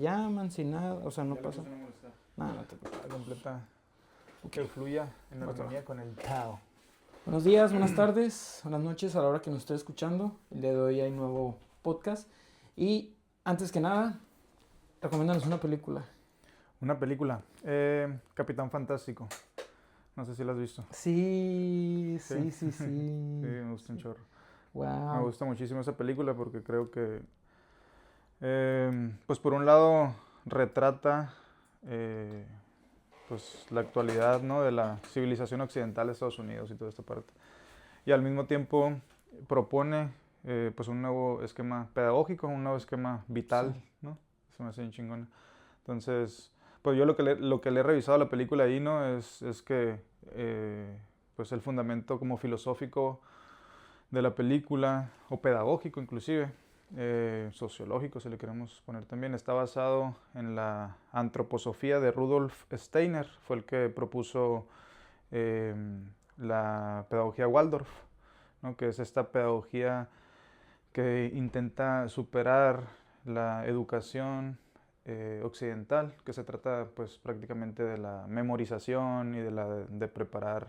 llaman sin nada, o sea, no Ya le pasa puse no molestar. nada. No te preocupes. Completa. Que fluya en armonía con el Tao. Buenos días, buenas tardes, buenas noches a la hora que nos esté escuchando. El día de hoy hay nuevo podcast. Y antes que nada, recomiéndanos una película. Una película. Capitán Fantástico. No sé si la has visto. Sí. Sí, me gusta un chorro. Me Wow. gusta muchísimo esa película porque creo que, pues por un lado, retrata pues la actualidad, ¿no?, de la civilización occidental de Estados Unidos y toda esta parte. Y al mismo tiempo propone pues un nuevo esquema pedagógico, un nuevo esquema vital, Sí. ¿no? Se me hace bien chingona. Entonces, pues yo lo que le he revisado a la película ahí, ¿no? Es que pues el fundamento como filosófico de la película, o pedagógico inclusive, sociológico si le queremos poner también, está basado en la antroposofía de Rudolf Steiner, fue el que propuso eh, la pedagogía Waldorf, ¿no?, que es esta pedagogía que intenta superar la educación occidental, que se trata pues prácticamente de la memorización y de preparar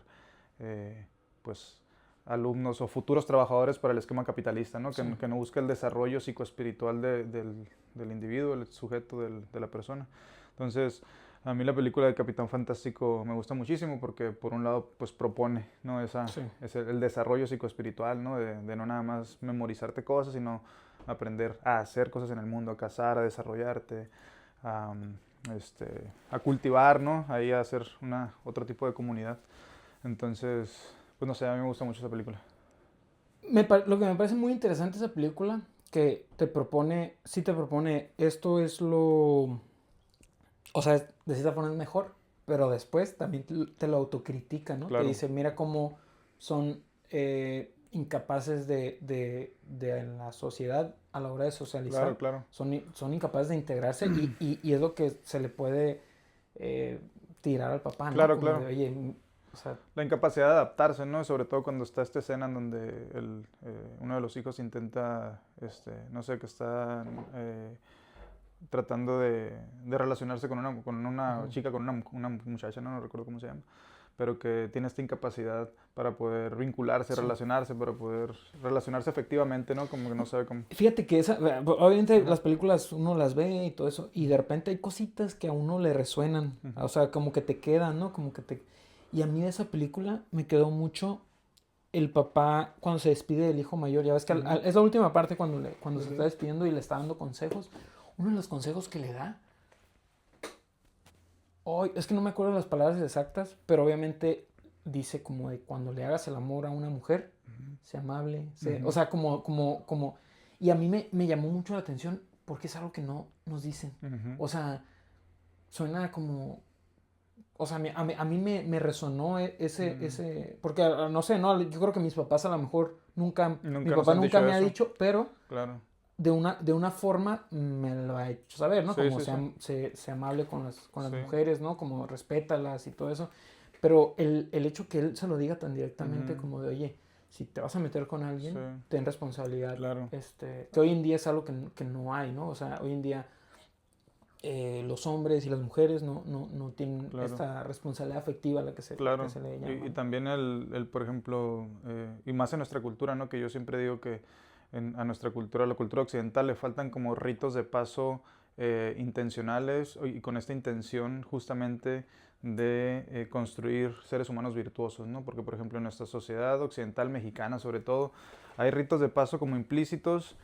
pues alumnos o futuros trabajadores para el esquema capitalista, ¿no? Sí. Que no busca el desarrollo psicoespiritual del individuo, el sujeto de la persona. Entonces, a mí la película de Capitán Fantástico me gusta muchísimo porque por un lado pues propone, ¿no?, Sí. el desarrollo psicoespiritual, ¿no?, de no nada más memorizarte cosas, sino aprender a hacer cosas en el mundo, a cazar, a desarrollarte, a, a cultivar, ¿no?, ahí a hacer otro tipo de comunidad. Entonces, pues no sé, a mí me gusta mucho esa película. Lo que me parece muy interesante de esa película, que sí te propone, esto es lo, o sea, de cierta forma es mejor, pero después también te lo autocritica, ¿no? Te Claro, dice, mira cómo son incapaces de la sociedad a la hora de claro, socializar, claro. son incapaces de integrarse y es lo que se le puede eh, tirar al papá, ¿no? Claro, Como de, claro. oye, o sea, La incapacidad de adaptarse, ¿no? Sobre todo cuando está esta escena en donde uno de los hijos intenta, no sé, que está tratando de relacionarse con una ujú, chica, con una muchacha, no recuerdo cómo se llama, pero que tiene esta incapacidad para poder vincularse, sí. relacionarse, para poder relacionarse efectivamente, ¿no? Como que no sabe cómo. Fíjate que obviamente Ajá. las películas uno las ve y todo eso, y de repente hay cositas que a uno le resuenan, Ujú. o sea, como que te quedan, ¿no? Y a mí de esa película me quedó mucho el papá cuando se despide del hijo mayor, ya ves que Ujú. es la última parte cuando Sí, se está sí. despidiendo y le está dando consejos. Uno de los consejos que le da, hoy es que no me acuerdo las palabras exactas, pero obviamente dice como de cuando le hagas el amor a una mujer, sea amable, o Ujú. sea, y a mí me llamó mucho la atención porque es algo que no nos dicen. Ujú. O sea, suena como, o sea, a mí me resonó Mm. porque no sé, no, yo creo que mis papás a lo mejor mi Nunca nos papá han nunca dicho me ha eso. dicho, pero Claro. de una forma me lo ha hecho saber, ¿no? Sí, Como sí, sí. sea amable con las Sí. mujeres, ¿no? Como respétalas y todo eso. Pero el hecho que él se lo diga tan directamente Ujú. como de, oye, si te vas a meter con Sí, alguien, ten responsabilidad. claro. Que hoy en día es algo que no hay, ¿no? O sea, hoy en día los hombres y las mujeres no tienen Claro. esta responsabilidad afectiva a la que Claro, se le y llama, ¿no? también por ejemplo, y más en nuestra cultura, ¿no? Que yo siempre digo que a nuestra cultura, a la cultura occidental, le faltan como ritos de paso intencionales y con esta intención justamente de construir seres humanos virtuosos, ¿no? Porque, por ejemplo, en nuestra sociedad occidental mexicana, sobre todo, hay ritos de paso como implícitos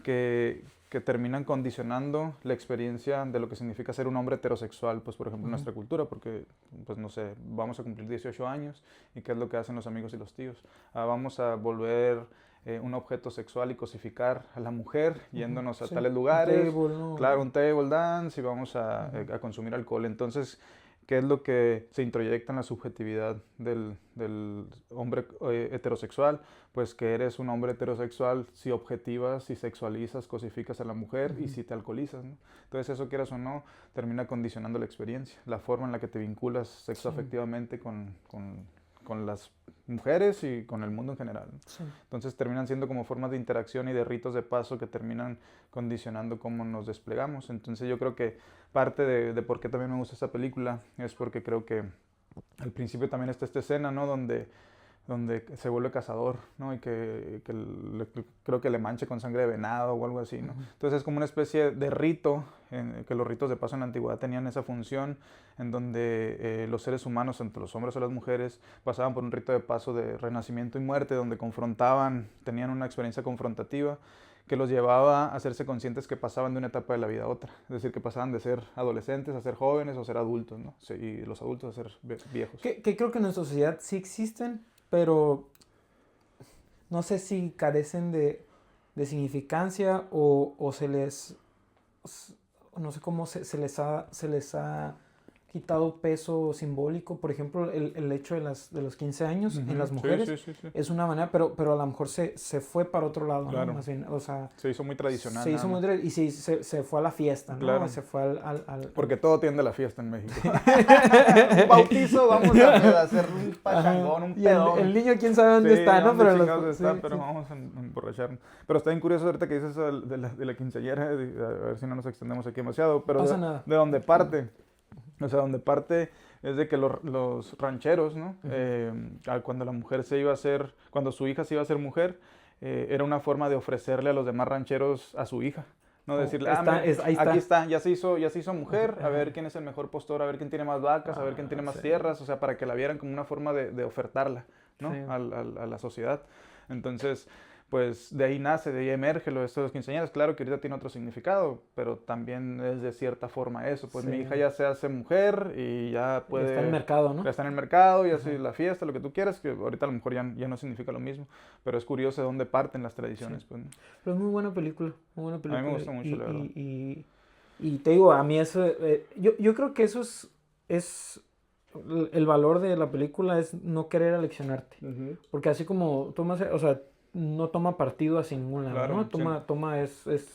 que terminan condicionando la experiencia de lo que significa ser un hombre heterosexual, pues por ejemplo en Ujú. nuestra cultura, porque pues no sé, vamos a cumplir 18 años y qué es lo que hacen los amigos y los tíos. Vamos a volver un objeto sexual y cosificar a la mujer Ujú. yéndonos a Sí, tales un lugares, table, ¿no? claro, un table dance y vamos Ujú. a consumir alcohol. Entonces, ¿qué es lo que se introyecta en la subjetividad del hombre heterosexual? Pues que eres un hombre heterosexual si objetivas, si sexualizas, cosificas a la mujer y Ujú. si te alcoholizas, ¿no? Entonces eso, quieras o no, termina condicionando la experiencia, la forma en la que te vinculas Sí. sexoafectivamente con con las mujeres y con el mundo en general, ¿no? Sí. Entonces terminan siendo como formas de interacción y de ritos de paso que terminan condicionando cómo nos desplegamos. Entonces yo creo que parte de por qué también me gusta esta película es porque creo que al principio también está esta escena, ¿no? Donde se vuelve cazador, ¿no? Y creo que le manche con sangre de venado o algo así, ¿no? Ujú. Entonces es como una especie de rito, que los ritos de paso en la antigüedad tenían esa función, en donde los seres humanos, entre los hombres o las mujeres, pasaban por un rito de paso de renacimiento y muerte, donde confrontaban, tenían una experiencia confrontativa, que los llevaba a hacerse conscientes que pasaban de una etapa de la vida a otra. Es decir, que pasaban de ser adolescentes a ser jóvenes o ser adultos, ¿no? Sí, y los adultos a ser viejos. Que creo que en nuestra sociedad sí existen, pero no sé si carecen de significancia o se les, no sé cómo se les ha quitado peso simbólico. Por ejemplo, el hecho de los 15 años en las mujeres Sí. es una manera, pero a lo mejor se fue para otro lado, ¿no? Claro. Más bien, o sea, Se hizo muy tradicional. se hizo muy y sí, se fue a la fiesta, ¿no? Claro. Se fue Porque todo tiende a la fiesta en México. Un bautizo, vamos a hacer un pachangón, un Y pedón. el niño quién sabe dónde Sí, está, ¿no? dónde Pero chingados está, sí, pero sí. vamos a emborracharnos. Pero está bien curioso ahorita que dices eso de la quinceañera, a ver si no nos extendemos aquí demasiado, pero Pasa nada. de donde parte, o sea, donde parte es de que los rancheros, ¿no? Cuando la mujer se iba a hacer, cuando su hija se iba a ser mujer, era una forma de ofrecerle a los demás rancheros a su hija. No decirle, Está, mira, ahí está. aquí está, ya se hizo mujer, a ver quién es el mejor postor, a ver quién tiene más vacas, a ver quién tiene más sí. tierras, o sea, para que la vieran como una forma de ofertarla, ¿no? Sí. A la sociedad. Entonces, pues de ahí nace, de ahí emerge lo de estos quinceañeras. Claro que ahorita tiene otro significado, pero también es de cierta forma eso. Pues Sí. mi hija ya se hace mujer y ya puede... Está en el mercado, ¿no? Ya está en el mercado, ya hace Ajá. la fiesta, lo que tú quieras, que ahorita a lo mejor ya no significa lo mismo, pero es curioso de dónde parten las tradiciones. Sí. Pues, ¿no? Pero es muy buena película, muy buena película. A mí me gusta mucho, la verdad. Y te digo, a mí eso, yo creo que eso es el valor de la película es no querer aleccionarte. Porque así como tomas, o sea, no toma partido hacia ningún lado, Claro, ¿no? Toma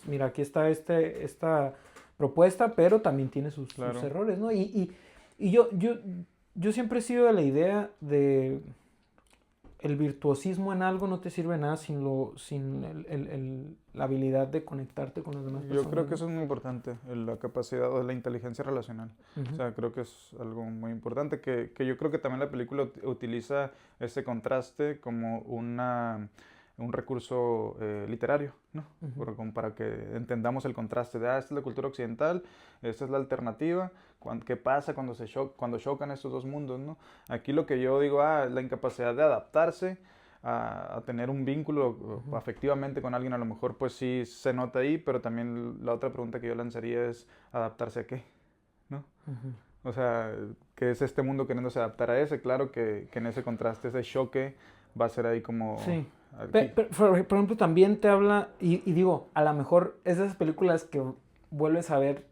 mira, aquí está esta propuesta, pero también tiene sus Claro. errores, ¿no? Y yo siempre he sido de la idea de el virtuosismo en algo no te sirve nada sin la habilidad de conectarte con las demás personas. Yo creo que eso es muy importante, la capacidad o la inteligencia relacional. O sea, creo que es algo muy importante, que yo creo que también la película utiliza ese contraste como un recurso literario, ¿no? Como para que entendamos el contraste de, esta es la cultura occidental, esta es la alternativa, ¿qué pasa cuando chocan estos dos mundos, ¿no? Aquí lo que yo digo, es la incapacidad de adaptarse, a tener un vínculo afectivamente con alguien, a lo mejor pues sí se nota ahí, pero también la otra pregunta que yo lanzaría es, ¿adaptarse a qué? ¿No? O sea, ¿qué es este mundo queriéndose adaptar a ese? Claro que en ese contraste, ese choque va a ser ahí como... Sí. Por ejemplo, también te habla, y digo, a lo mejor es de esas películas que vuelves a ver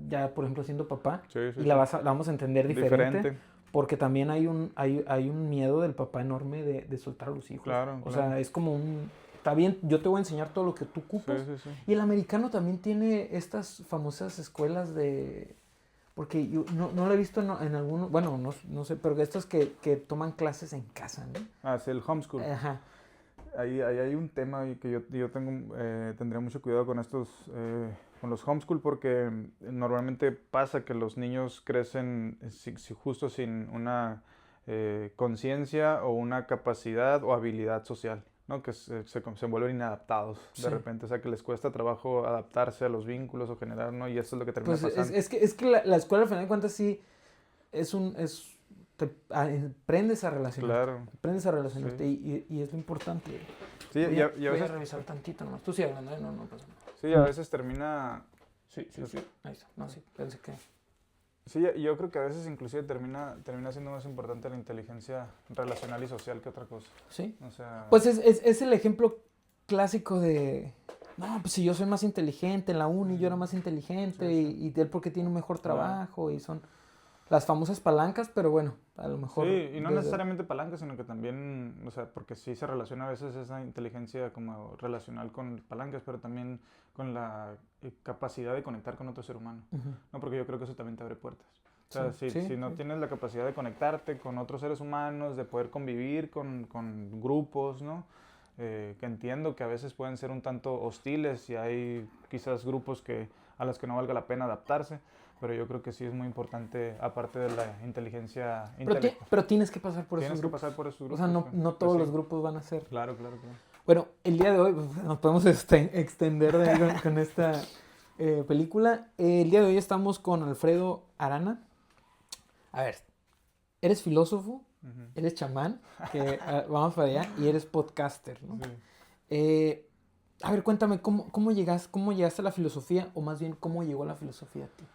ya, por ejemplo, siendo papá, y la vamos a entender diferente. Porque también hay un miedo del papá enorme de soltar a los hijos. Claro, o sea, es como está bien, yo te voy a enseñar todo lo que tú ocupas. Sí. Y el americano también tiene estas famosas escuelas de... Porque yo no lo he visto en algunos... Bueno, no sé, pero estos que toman clases en casa, ¿no? Es el homeschool. Ajá. Ahí hay un tema que yo tendría mucho cuidado con con los homeschool, porque normalmente pasa que los niños crecen justo sin una conciencia o una capacidad o habilidad social, ¿no? Que se vuelven inadaptados de repente, o sea, que les cuesta trabajo adaptarse a los vínculos o generar, ¿no? Y eso es lo que termina pasando. Es que la escuela, al final de cuentas, sí aprendes a relacionarte. Claro. Aprendes a relacionarte y es lo importante. Sí, voy a veces... revisar tantito nomás. Tú sigue hablando, no pasa nada. Sí, a veces termina... Sí. Ahí está. No, sí, pensé que... Sí, yo creo que a veces inclusive termina siendo más importante la inteligencia relacional y social que otra cosa. Sí. O sea... Pues es el ejemplo clásico de... No, pues si yo soy más inteligente en la uni, yo era más inteligente y él porque tiene un mejor trabajo y son las famosas palancas, pero bueno, a lo mejor... Sí, y no necesariamente palancas, sino que también, o sea, porque sí se relaciona a veces esa inteligencia como relacional con palancas, pero también con la capacidad de conectar con otro ser humano, ¿no? Porque yo creo que eso también te abre puertas. O sea, Sí, si no tienes la capacidad de conectarte con otros seres humanos, de poder convivir con grupos, ¿no? Que entiendo que a veces pueden ser un tanto hostiles y hay quizás grupos a los que no valga la pena adaptarse, pero yo creo que sí es muy importante, aparte de la inteligencia intelectual. Pero tienes que pasar por esos Tienes que grupos. pasar por esos O grupos. sea, no Pues todos sí. los grupos van a ser. Claro, claro, claro. Bueno, el día de hoy pues, nos podemos extender de ahí con esta película. El día de hoy estamos con Alfredo Arana. A ver, eres filósofo, Ujú. eres chamán, que vamos para allá, y eres podcaster, ¿no? Sí. A ver, cuéntame, ¿cómo llegaste a la filosofía? O más bien, ¿cómo llegó la filosofía a ti?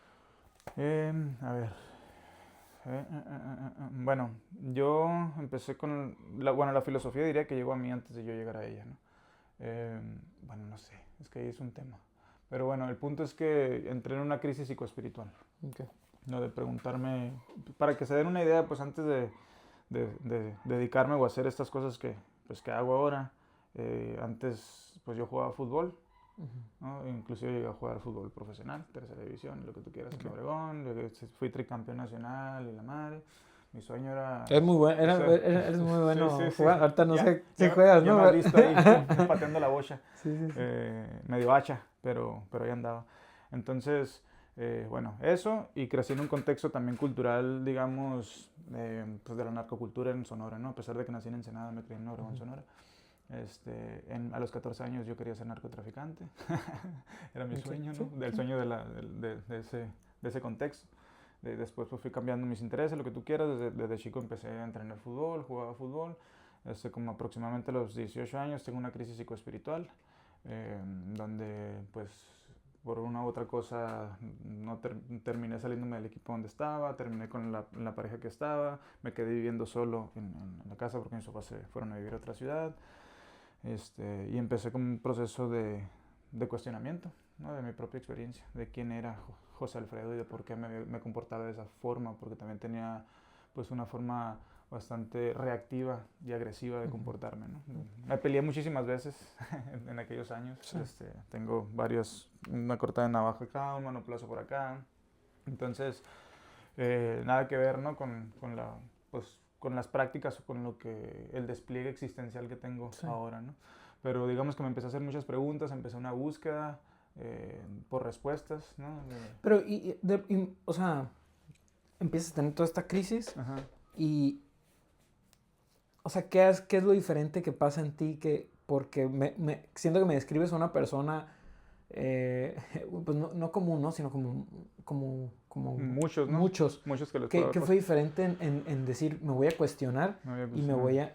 A ver. Bueno, yo empecé con la filosofía diría que llegó a mí antes de yo llegar a ella, ¿no? Bueno, no sé, es que ahí es un tema. Pero bueno, el punto es que entré en una crisis psicoespiritual, Okay. ¿no? De preguntarme, para que se den una idea, pues antes de dedicarme o hacer estas cosas que hago ahora, antes pues yo jugaba fútbol, ¿no? Inclusive llegué a jugar fútbol profesional, tercera división, lo que tú quieras, en Obregón, fui tricampeón nacional y la madre. Mi sueño era... Eres muy bueno, o sea, eres muy bueno sí, sí, sí. jugando. Ahorita no sé si Ya juegas, ya ¿no? me has visto ahí pateando la bocha. Sí, sí, sí. Medio hacha, pero ahí andaba. Entonces, bueno, eso, y crecí en un contexto también cultural, digamos, pues de la narcocultura en Sonora, ¿no? A pesar de que nací en Ensenada, me crié en Obregón, Sonora. A los 14 años yo quería ser narcotraficante. Era mi sueño, ¿no? Del sueño de ese contexto. Después pues fui cambiando mis intereses, lo que tú quieras. Desde chico empecé a entrenar fútbol, jugaba fútbol. Como aproximadamente a los 18 años tengo una crisis psicoespiritual, donde pues por una u otra cosa no terminé saliéndome del equipo donde estaba, terminé con la pareja que estaba, me quedé viviendo solo en la casa porque mis papás se fueron a vivir a otra ciudad. Y empecé con un proceso de cuestionamiento, ¿no? De mi propia experiencia, de quién era José Alfredo y de por qué me comportaba de esa forma, porque también tenía pues una forma bastante reactiva y agresiva de comportarme, ¿no? Me peleé muchísimas veces en aquellos años. Sí. Tengo una cortada de navaja acá, un manoplazo por acá. Entonces, nada que ver, ¿no? Con las prácticas o con el despliegue existencial que tengo ahora, ¿no? Pero digamos que me empecé a hacer muchas preguntas, empecé una búsqueda por respuestas, ¿no? Pero, o sea, empiezas a tener toda esta crisis. Ajá. Y, o sea, ¿qué es lo diferente que pasa en ti? Porque siento que me describes a una persona, pues no común, ¿no? Sino como Muchos, ¿no? muchos. Muchos que les ¿Qué puedo dar fue diferente en decir, me voy a cuestionar Me voy a y me voy a...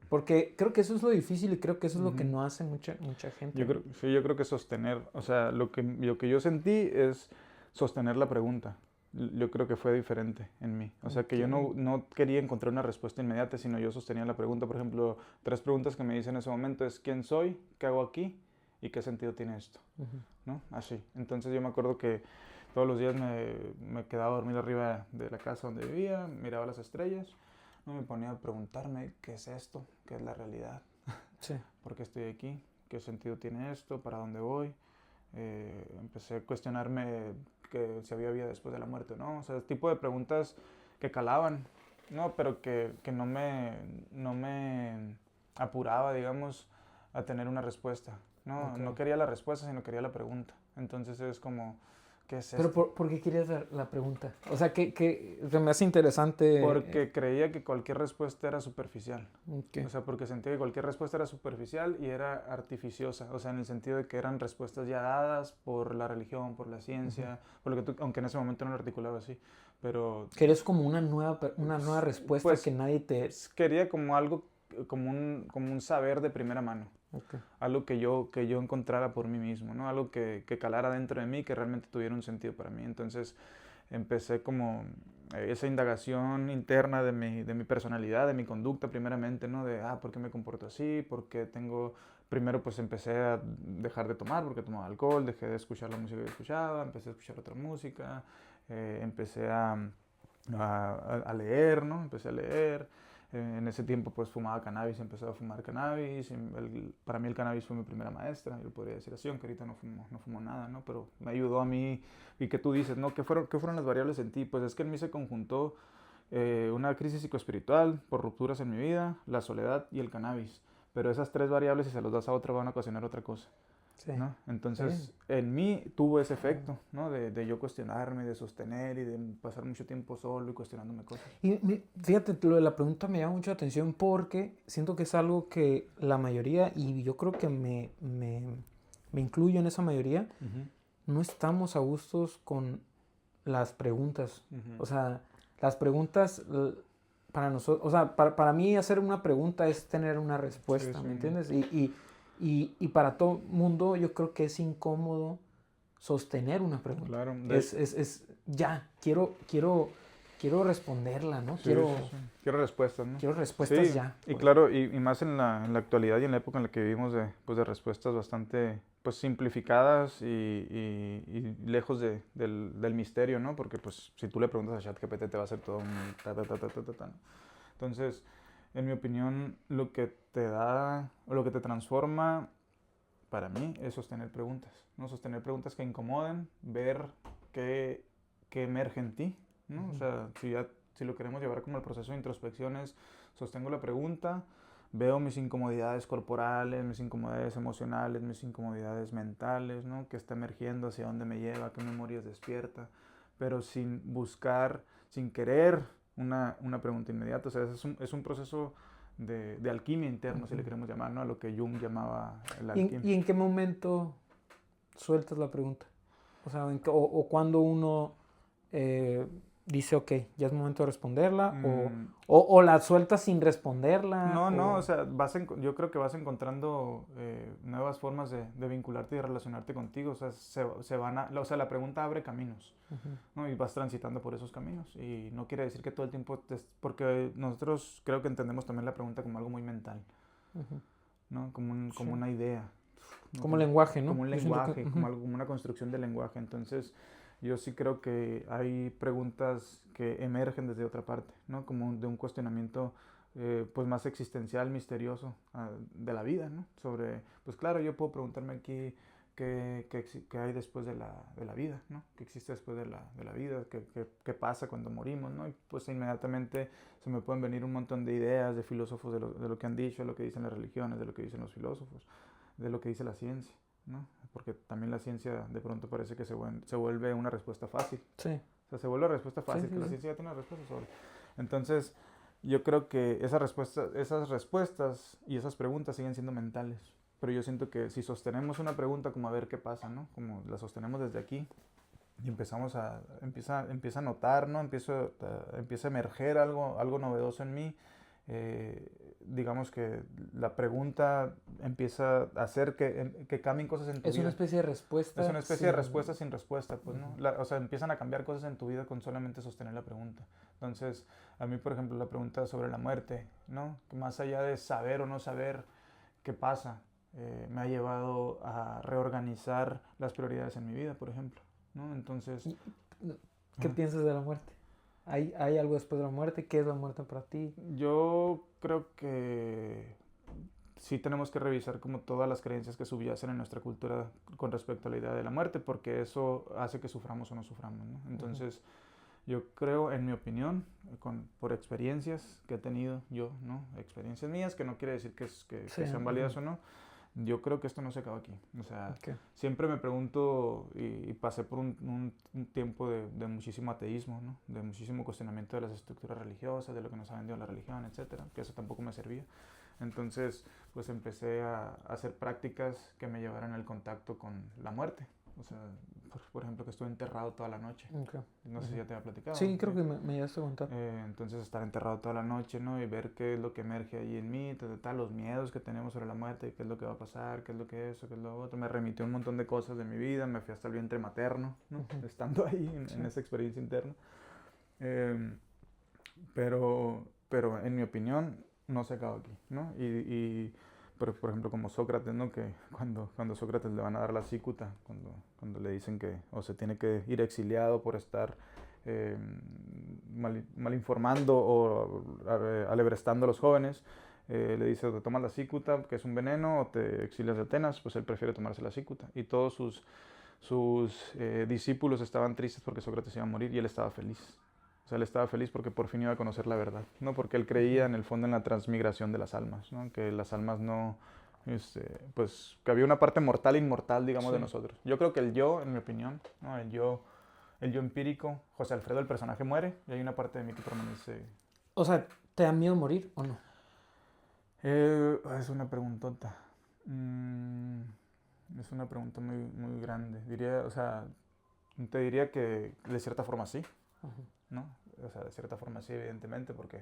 porque creo que eso es lo difícil y creo que eso es lo que no hace mucha gente. Yo creo que sostener, o sea, lo que yo sentí es sostener la pregunta. Yo creo que fue diferente en mí. O sea, que yo no quería encontrar una respuesta inmediata, sino yo sostenía la pregunta. Por ejemplo, 3 preguntas que me hice en ese momento es ¿quién soy? ¿Qué hago aquí? ¿Y qué sentido tiene esto? ¿No? Así. Entonces yo me acuerdo que todos los días me quedaba a dormir arriba de la casa donde vivía, miraba las estrellas, ¿no? Me ponía a preguntarme ¿qué es esto? ¿Qué es la realidad? Sí. ¿Por qué estoy aquí? ¿Qué sentido tiene esto? ¿Para dónde voy? Empecé a cuestionarme que si había vida después de la muerte, ¿no? O sea, ese tipo de preguntas que calaban, ¿no? Pero que no me apuraba, digamos, a tener una respuesta, ¿no? Okay. No quería la respuesta, sino quería la pregunta. Entonces es como, ¿qué es Pero esto? ¿por qué querías la pregunta? O sea, que se me hace interesante. Porque creía que cualquier respuesta era superficial. Okay. O sea, porque sentía que cualquier respuesta era superficial y era artificiosa. O sea, en el sentido de que eran respuestas ya dadas por la religión, por la ciencia, por lo que tú, aunque en ese momento no lo articulaba así. Pero Querías como una nueva respuesta pues, que nadie te... quería como algo, como un saber de primera mano. Okay. Algo que yo encontrara por mí mismo, ¿no? Algo que calara dentro de mí, que realmente tuviera un sentido para mí. Entonces empecé como esa indagación interna de mi personalidad, de mi conducta primeramente, ¿no? ¿Por qué me comporto así? ¿Por qué tengo...? Primero pues empecé a dejar de tomar porque tomaba alcohol, dejé de escuchar la música que escuchaba, empecé a escuchar otra música, empecé a leer, ¿no? Empecé a leer, En ese tiempo pues fumaba cannabis, empecé a fumar cannabis. Para mí el cannabis fue mi primera maestra, yo podría decir así, aunque ahorita no fumo nada, ¿no? Pero me ayudó a mí. Y que tú dices, ¿no? ¿Qué fueron las variables en ti? Pues es que en mí se conjuntó una crisis psicoespiritual por rupturas en mi vida, la soledad y el cannabis. Pero esas tres variables, si se los das a otro, van a ocasionar otra cosa. Sí. ¿No? Entonces, Sí. en mí tuvo ese efecto, ¿no? De yo cuestionarme, de sostener y de pasar mucho tiempo solo y cuestionándome cosas. Y fíjate, lo de la pregunta me llama mucho la atención porque siento que es algo que la mayoría, y yo creo que me incluyo en esa mayoría, no estamos a gustos con las preguntas. O sea, las preguntas para nosotros, o sea, para mí hacer una pregunta es tener una respuesta, Sí, sí. ¿me entiendes? Y para todo mundo yo creo que es incómodo sostener una pregunta. Claro. Ya, quiero responderla, ¿no? Sí, quiero, sí, sí. Quiero respuestas, ¿no? quiero respuestas Sí, ya. y Pues. claro, y más en la actualidad y en la época en la que vivimos de respuestas bastante pues simplificadas y lejos del misterio, ¿no? Porque pues si tú le preguntas a ChatGPT te va a hacer todo un ¿no? Entonces, en mi opinión, lo que te da o lo que te transforma para mí es sostener preguntas, ¿no? Sostener preguntas que incomoden, ver qué emerge en ti, ¿no? O sea, si lo queremos llevar como el proceso de introspección es, sostengo la pregunta, veo mis incomodidades corporales, mis incomodidades emocionales, mis incomodidades mentales, ¿no? ¿Qué está emergiendo? ¿Hacia dónde me lleva? ¿Qué memorias despierta? Pero sin buscar, sin querer una pregunta inmediata. O sea, es un proceso de alquimia interna, si le queremos llamar, ¿no? A lo que Jung llamaba el alquimia. ¿Y en qué momento sueltas la pregunta? O sea, o cuando uno dice, ok, ya es momento de responderla, o la sueltas sin responderla. No, o sea, yo creo que vas encontrando nuevas formas de vincularte y de relacionarte contigo. O sea, o sea, la pregunta abre caminos, ¿no? Y vas transitando por esos caminos. Y no quiere decir que todo el tiempo porque nosotros creo que entendemos también la pregunta como algo muy mental, ¿no? Como una idea. ¿No? Como lenguaje, ¿no? Como un Yo siento lenguaje, que, como una construcción de lenguaje. Entonces, yo sí creo que hay preguntas que emergen desde otra parte, ¿no? Como de un cuestionamiento pues más existencial, misterioso de la vida, ¿no? Sobre, pues claro, yo puedo preguntarme aquí qué hay después de la vida, ¿no? ¿Qué existe después de la vida? ¿Qué pasa cuando morimos, ¿no? Y pues inmediatamente se me pueden venir un montón de ideas de filósofos de lo que han dicho, de lo que dicen las religiones, de lo que dicen los filósofos, de lo que dice la ciencia, ¿no? Porque también la ciencia de pronto parece que se vuelve una respuesta fácil. Sí. O sea, se vuelve una respuesta fácil, que la ciencia ya tiene una respuesta sobre. Entonces, yo creo que esas respuestas y esas preguntas siguen siendo mentales. Pero yo siento que si sostenemos una pregunta como a ver qué pasa, ¿no? Como la sostenemos desde aquí y empieza a notar, ¿no? Empieza a emerger algo novedoso en mí. Digamos que la pregunta empieza a hacer que cambien cosas en tu vida. Es una especie de respuesta. Es una especie de respuesta sin respuesta, pues, ¿no? O sea, empiezan a cambiar cosas en tu vida con solamente sostener la pregunta. Entonces, a mí, por ejemplo, la pregunta sobre la muerte, ¿no? Que más allá de saber o no saber qué pasa, me ha llevado a reorganizar las prioridades en mi vida, por ejemplo, ¿no? Entonces... ¿Qué piensas de la muerte? ¿Hay algo después de la muerte? ¿Qué es la muerte para ti? Yo creo que sí tenemos que revisar como todas las creencias que subyacen en nuestra cultura con respecto a la idea de la muerte, porque eso hace que suframos o no suframos, ¿no? Entonces, yo creo, en mi opinión, por experiencias que he tenido yo, ¿no? Experiencias mías, que no quiere decir que sean válidas o no, yo creo que esto no se acaba aquí. O sea, siempre me pregunto y pasé por un tiempo de muchísimo ateísmo, ¿no? De muchísimo cuestionamiento de las estructuras religiosas, de lo que nos ha vendido la religión, etcétera, que eso tampoco me servía. Entonces, pues empecé a hacer prácticas que me llevaran al contacto con la muerte. O sea, por ejemplo, que estuve enterrado toda la noche. No sé si ya te había platicado. Sí, creo que me llegaste a contar. Entonces, estar enterrado toda la noche, ¿no? Y ver qué es lo que emerge ahí en mí, los miedos que tenemos sobre la muerte, qué es lo que va a pasar, qué es lo que eso, qué es lo otro. Me remitió un montón de cosas de mi vida, me fui hasta el vientre materno, ¿no? Estando ahí en esa experiencia interna. Pero en mi opinión, no se acaba aquí, ¿no? Pero, por ejemplo, como Sócrates, ¿no? Que cuando Sócrates le van a dar la cícuta, cuando le dicen que o se tiene que ir exiliado por estar malinformando o alebrestando a los jóvenes. Le dice, o te tomas la cícuta, que es un veneno, o te exilias de Atenas. Pues él prefiere tomarse la cícuta. Y todos sus discípulos estaban tristes porque Sócrates iba a morir y él estaba feliz. O sea, él estaba feliz porque por fin iba a conocer la verdad, ¿no? Porque él creía en el fondo en la transmigración de las almas, ¿no? Que las almas no, pues que había una parte mortal e inmortal, digamos, de nosotros. Yo creo que el yo, en mi opinión, ¿no? El yo empírico, José Alfredo, el personaje, muere y hay una parte de mí que permanece. O sea, ¿te da miedo morir o no? Es una preguntota. Es una pregunta muy, muy grande. Diría, o sea, te diría que de cierta forma sí, ¿no? O sea, de cierta forma sí, evidentemente, porque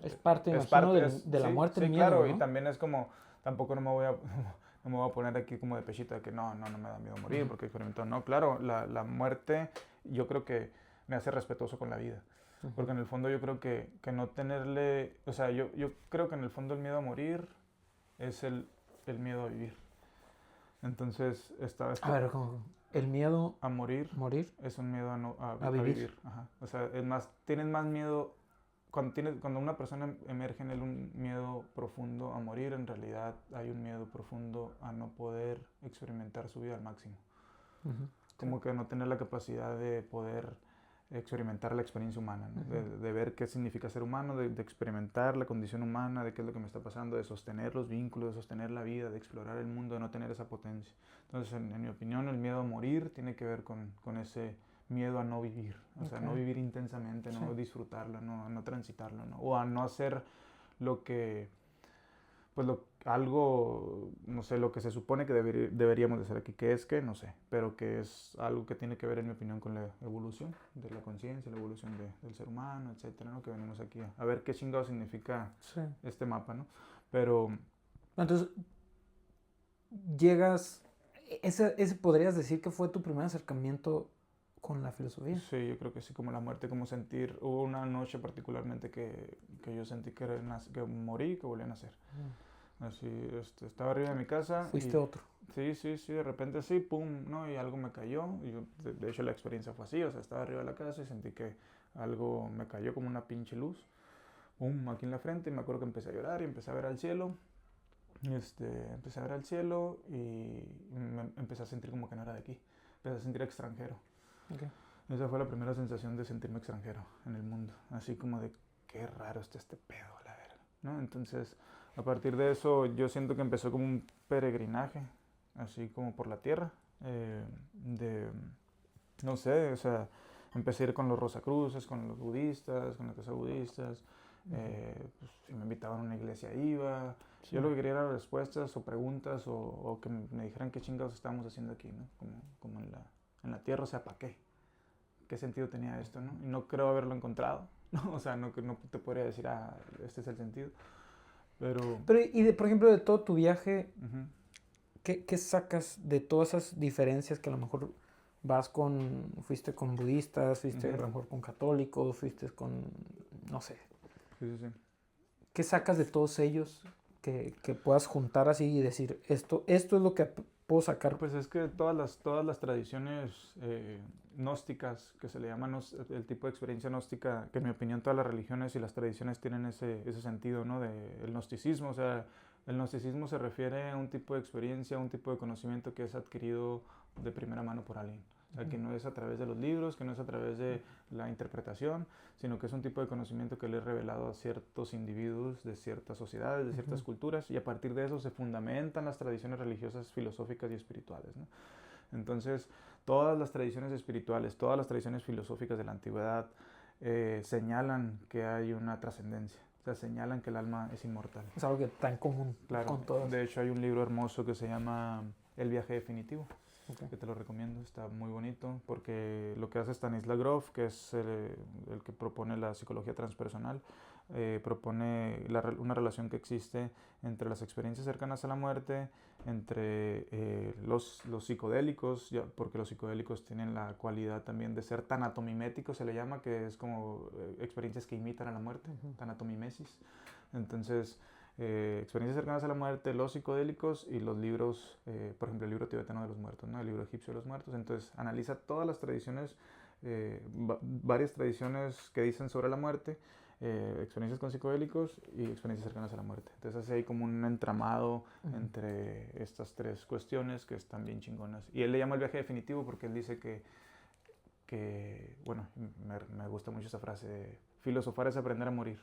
es parte, es imagino, parte, de la sí, muerte, sí, el miedo, claro, ¿no? y también es como, tampoco no me voy a, no me voy a poner aquí como de pechito de que no me da miedo morir porque he experimentado. No, claro, la muerte yo creo que me hace respetuoso con la vida. Porque en el fondo yo creo que no tenerle, o sea, yo creo que en el fondo el miedo a morir es el miedo a vivir. Entonces, A ver, ¿cómo? El miedo a morir morir es un miedo a vivir. vivir. Ajá. O sea, es más, tienes más miedo, cuando una persona emerge en él un miedo profundo a morir, en realidad hay un miedo profundo a no poder experimentar su vida al máximo. Como que no tener la capacidad de poder experimentar la experiencia humana, ¿no? De ver qué significa ser humano, de experimentar la condición humana, de qué es lo que me está pasando, de sostener los vínculos, de sostener la vida, de explorar el mundo, de no tener esa potencia. Entonces, en mi opinión, el miedo a morir tiene que ver con ese miedo a no vivir, o sea, no vivir intensamente, no disfrutarlo, no transitarlo, ¿no? O a no hacer lo que, pues algo, no sé, lo que se supone que deberíamos de hacer aquí, que es que, no sé, pero que es algo que tiene que ver, en mi opinión, con la evolución de la conciencia, la evolución del ser humano, etcétera, ¿no? Que venimos aquí a ver qué chingado significa este mapa, ¿no? Pero... Entonces, llegas, ese podrías decir que fue tu primer acercamiento con la filosofía. Sí, yo creo que sí, como la muerte, como sentir, hubo una noche particularmente que yo sentí que morí y que volví a nacer. Así, estaba arriba de mi casa. Fuiste otro. Sí, de repente sí, pum, ¿no? Y algo me cayó. Y yo, de hecho la experiencia fue así, o sea, estaba arriba de la casa y sentí que algo me cayó como una pinche luz. Pum, aquí en la frente y me acuerdo que empecé a llorar y empecé a ver al cielo. Empecé a ver al cielo y me empecé a sentir como que no era de aquí. Empecé a sentir extranjero. Okay. Esa fue la primera sensación de sentirme extranjero en el mundo. Así como de, qué raro está este pedo, la verga, ¿no? Entonces, a partir de eso, yo siento que empezó como un peregrinaje, así como por la tierra, no sé, o sea, empecé a ir con los Rosacruces, con los budistas, con las casas budistas, pues, si me invitaban a una iglesia iba. Sí. Yo lo que quería era respuestas o preguntas o que me dijeran qué chingados estábamos haciendo aquí, ¿no? Como en la tierra, o sea, ¿para qué? ¿Qué sentido tenía esto, no? Y no creo haberlo encontrado, ¿no? O sea, no te podría decir, este es el sentido. Pero y por ejemplo, de todo tu viaje, ¿qué sacas de todas esas diferencias que a lo mejor fuiste con budistas, fuiste a lo mejor con católicos, fuiste con, no sé? Sí. ¿Qué sacas de todos ellos que puedas juntar así y decir, esto es lo que puedo sacar? Pues es que todas las tradiciones gnósticas, que se le llaman el tipo de experiencia gnóstica, que en mi opinión todas las religiones y las tradiciones tienen ese sentido, ¿no? El gnosticismo, o sea, el gnosticismo se refiere a un tipo de experiencia, un tipo de conocimiento que es adquirido de primera mano por alguien. O sea, que no es a través de los libros, que no es a través de la interpretación, sino que es un tipo de conocimiento que le es revelado a ciertos individuos de ciertas sociedades, de ciertas culturas, y a partir de eso se fundamentan las tradiciones religiosas, filosóficas y espirituales, ¿no? Entonces, todas las tradiciones espirituales, todas las tradiciones filosóficas de la antigüedad señalan que hay una trascendencia. O sea, señalan que el alma es inmortal. Es algo que está en común con todas. De hecho, hay un libro hermoso que se llama El viaje definitivo, que te lo recomiendo, está muy bonito, porque lo que hace Stanislav Grof, que es el que propone la psicología transpersonal, propone una relación que existe entre las experiencias cercanas a la muerte, entre los psicodélicos, porque los psicodélicos tienen la cualidad también de ser tanatomiméticos, se le llama, que es como experiencias que imitan a la muerte, tanatomimesis. Entonces, experiencias cercanas a la muerte, los psicodélicos y los libros, por ejemplo, el libro tibetano de los muertos, ¿no? El libro egipcio de los muertos. Entonces, analiza todas las tradiciones varias tradiciones que dicen sobre la muerte, experiencias con psicodélicos y experiencias cercanas a la muerte. Entonces así hay como un entramado entre estas tres cuestiones que están bien chingonas. Y él le llama el viaje definitivo porque él dice bueno, me gusta mucho esa frase, de, filosofar es aprender a morir.